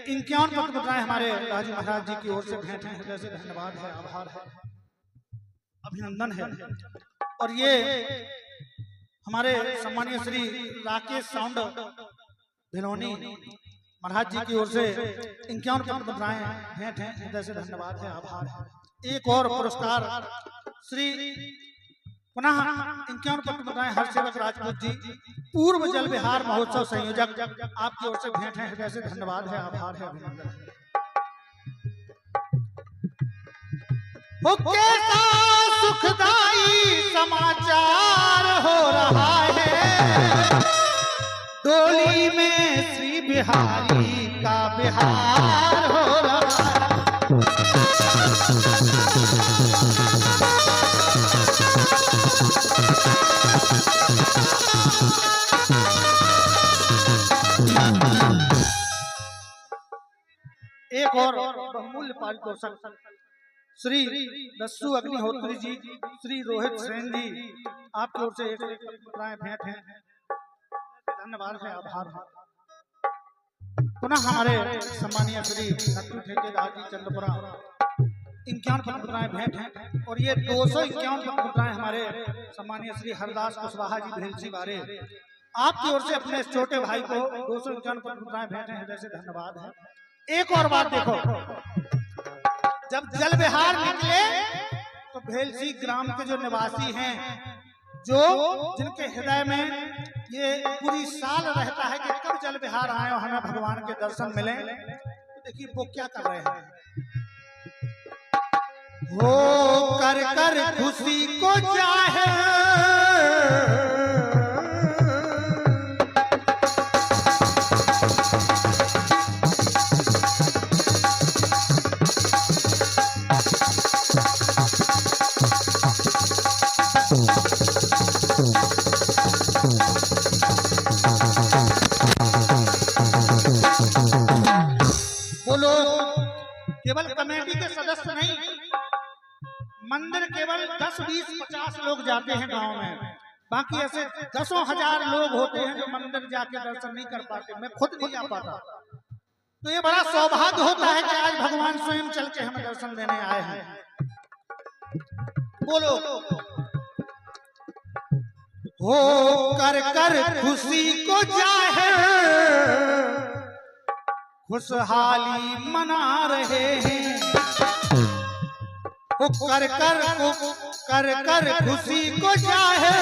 51 पत्र मुद्राएं हमारे राजू महाराज जी की ओर से भेंट हैं, हृदय से धन्यवाद है, आभार है, अभिनंदन है। और ये हमारे सम्मानीय श्री राकेश साउंड भिनौनी महाराज जी की ओर से 51 पत्र मुद्राएं भेंट हैं, हृदय से धन्यवाद है, आभार है। एक और पुरस्कार श्री पुनः 51 पत्र मुद्राएं हरसेवक राजपूत जी, पूर्व जल विहार महोत्सव संयोजक, आपकी ओर से भेंट है, हृदय से धन्यवाद है, आभार है, अभिनंदन है। वो कैसा सुखदाई समाचार हो रहा है। डोली में श्री बिहारी का बिहार हो रहा है। एक और बहुमूल्य पारितोषिक श्री दस्सू अग्निहोत्री जी, श्री रोहित सेन जी, आपकी ओर से 101 मुद्राएं भेंट हैं, धन्यवाद है, आभार है। पुनः हमारे सम्मानीय श्री नट्टू ठेकेदार जी चंद्रपुरा, 51 पत्र मुद्राएं भेंट हैं। और ये 251 पत्र मुद्राएं हमारे सम्मानीय श्री हरदास कुशवाहा जी भेलसी बारे, आपकी ओर से अपने इस छोटे भाई को 251 पत्र मुद्राएं भेंट हैं, हृदय से धन्यवाद है। एक और बात देखो, जब जल विहार निकले तो भेलसी ग्राम के जो निवासी हैं जो जिनके हृदय में ये पूरी साल रहता है कि कब जल विहार आए और हमें भगवान के दर्शन मिले, तो देखिए वो क्या कर रहे हैं। हो कर कर खुशी को चाहे वो लोग केवल कमेटी के सदस्य नहीं, मंदिर केवल 10, 20, 50 लोग जाते हैं गांव में, बाकी ऐसे दसों हजार लोग होते हैं जो मंदिर जाके दर्शन नहीं कर पाते। मैं खुद नहीं जा पाता, तो ये बड़ा सौभाग्य होता है कि आज भगवान स्वयं चल के हमें दर्शन देने आए हैं। बोलो हो कर कर खुशी को चाहे खुशहाली मना रहे हैं। वो कर कर खुशी को चाहे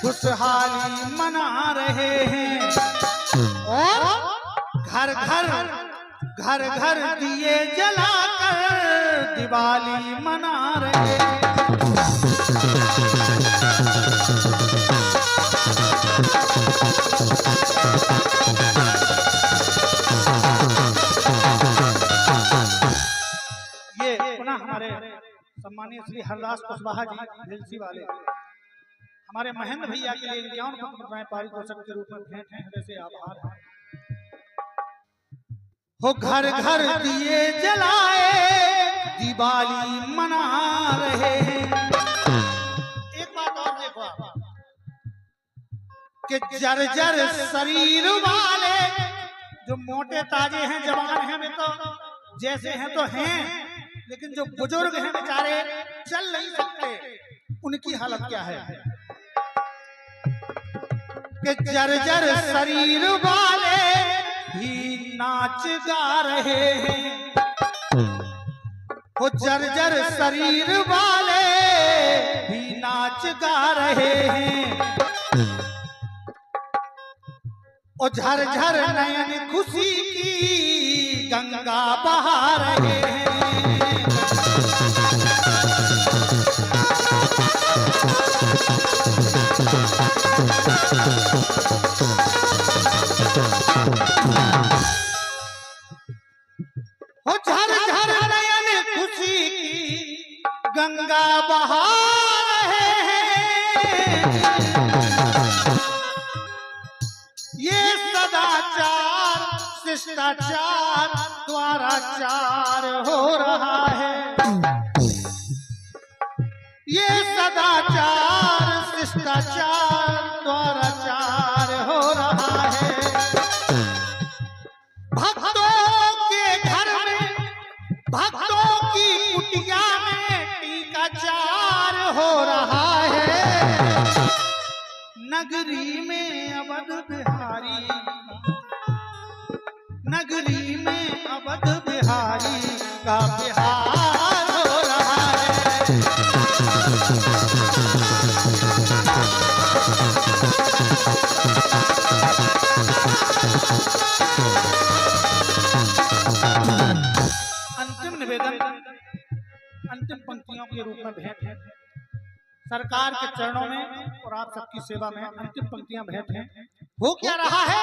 खुशहाली मना रहे हैं। और घर घर दिए जलाकर दिवाली मना रहे हैं। ये पुनः हमारे सम्मानीय श्री हरदास कुशवाहा जी भेलसी वाले हमारे महेंद्र भैया के लिए 51 मुद्राएं पारितोषिक के रूप में भेंट हैं। जैसे आभार है। हो घर घर दिए जलाए दिवाली मना रहे हैं। एक बात और देखो आप कि जर्जर शरीर वाले जो मोटे ताजे हैं, जवान हैं, वे तो जैसे हैं तो हैं, लेकिन जो बुजुर्ग हैं बेचारे चल नहीं सकते, उनकी हालत क्या है कि जर्जर शरीर वाले भी नाच गा रहे हैं। वो जर्जर शरीर वाले भी नाच गा रहे हैं। और झरझर नयन खुशी की गंगा बहा रहे हैं। और झरझर नयन खुशी की गंगा बहा रहे हैं। ये सदाचार शिष्टाचार द्वाराचार हो रहा है। ये सदाचार शिष्टाचार द्वाराचार हो रहा है। भक्तों के घर में, भक्तों की कुटिया में टीकाचार हो रहा है। नगरी में अवध बिहारी, नगरी में अवध बिहारी का बिहार हो रहा है। अंतिम निवेदन, अंतिम पंक्तियों के रूप में भेंट है सरकार के चरणों में और आप सबकी सेवा में। अंतिम पंक्तियां भेंट हैं। हो क्या रहा है,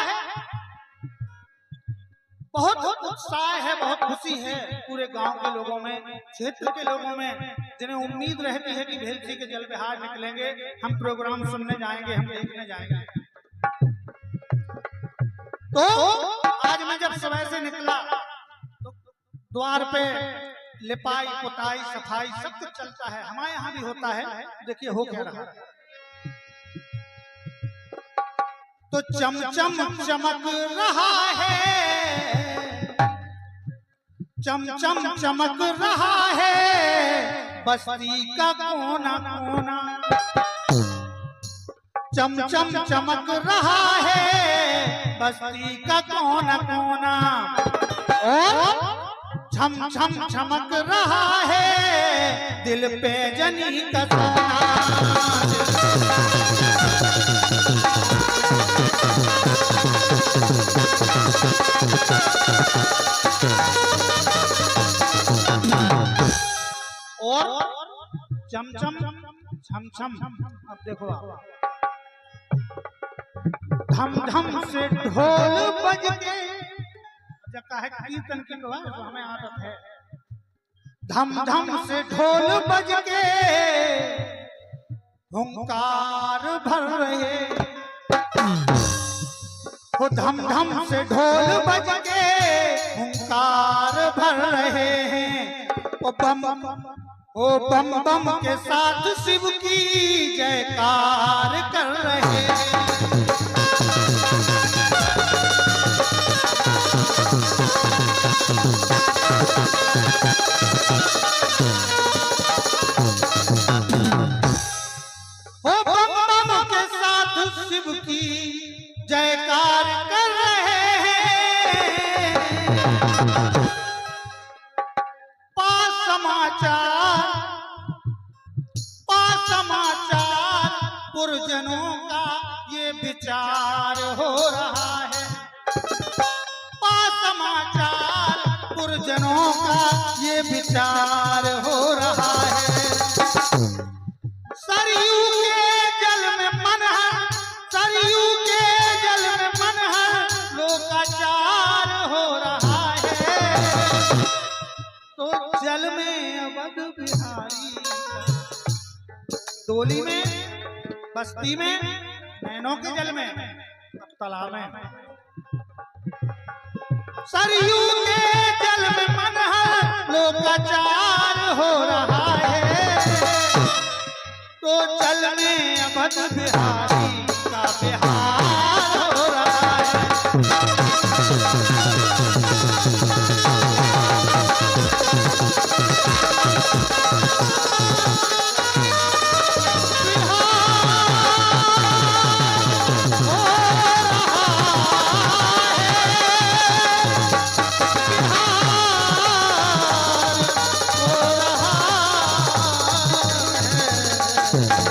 बहुत उत्साह है, बहुत खुशी है पूरे गांव के लोगों में, क्षेत्र के लोगों में, जिन्हें उम्मीद रहती है कि भेलसी के जल विहार निकलेंगे, हम प्रोग्राम सुनने जाएंगे, हम देखने जाएंगे। तो आज मैं जब सुबह से निकला तो द्वार पे लिपाई पुताई सफाई सब कुछ चलता है, हमारे यहाँ भी होता है। देखिए हो क्या रहा है। तो चमचम चमक रहा है, चमचम चमक रहा है बस्ती का कोना कोना। चमचम चमक रहा है बस्ती का कोना कोना। और छम छम चमक रहा है दिल पे जनी का सोना। चमचम छमछम। अब देखो आप, धम धम से ढोल बज के, जब है कीर्तन की तो हमें आदत है, धम धम से ढोल बज के हुंकार भर रहे, वो धम धम से ढोल बज के हुंकार भर रहे हैं। ओ बम बम के साथ शिव की जयकार कर रहे हैं। ओ बम बम के साथ शिव की जयकार कर रहे हैं। समाचार पुरजनों का ये विचार हो रहा है। समाचार पुरजनों का ये विचार हो रहा है। सरयू के जल में मनहर, सरयू के जल में मनहर लोकाचार हो रहा है। तो जल में अवध बिहारी, डोली में, बस्ती में, नैनों के जल में, अब तालाब में। सरयू के जल में मनहर लोकाचार हो रहा है। तो जल में अवध बिहारी का बिहार हो रहा है। है।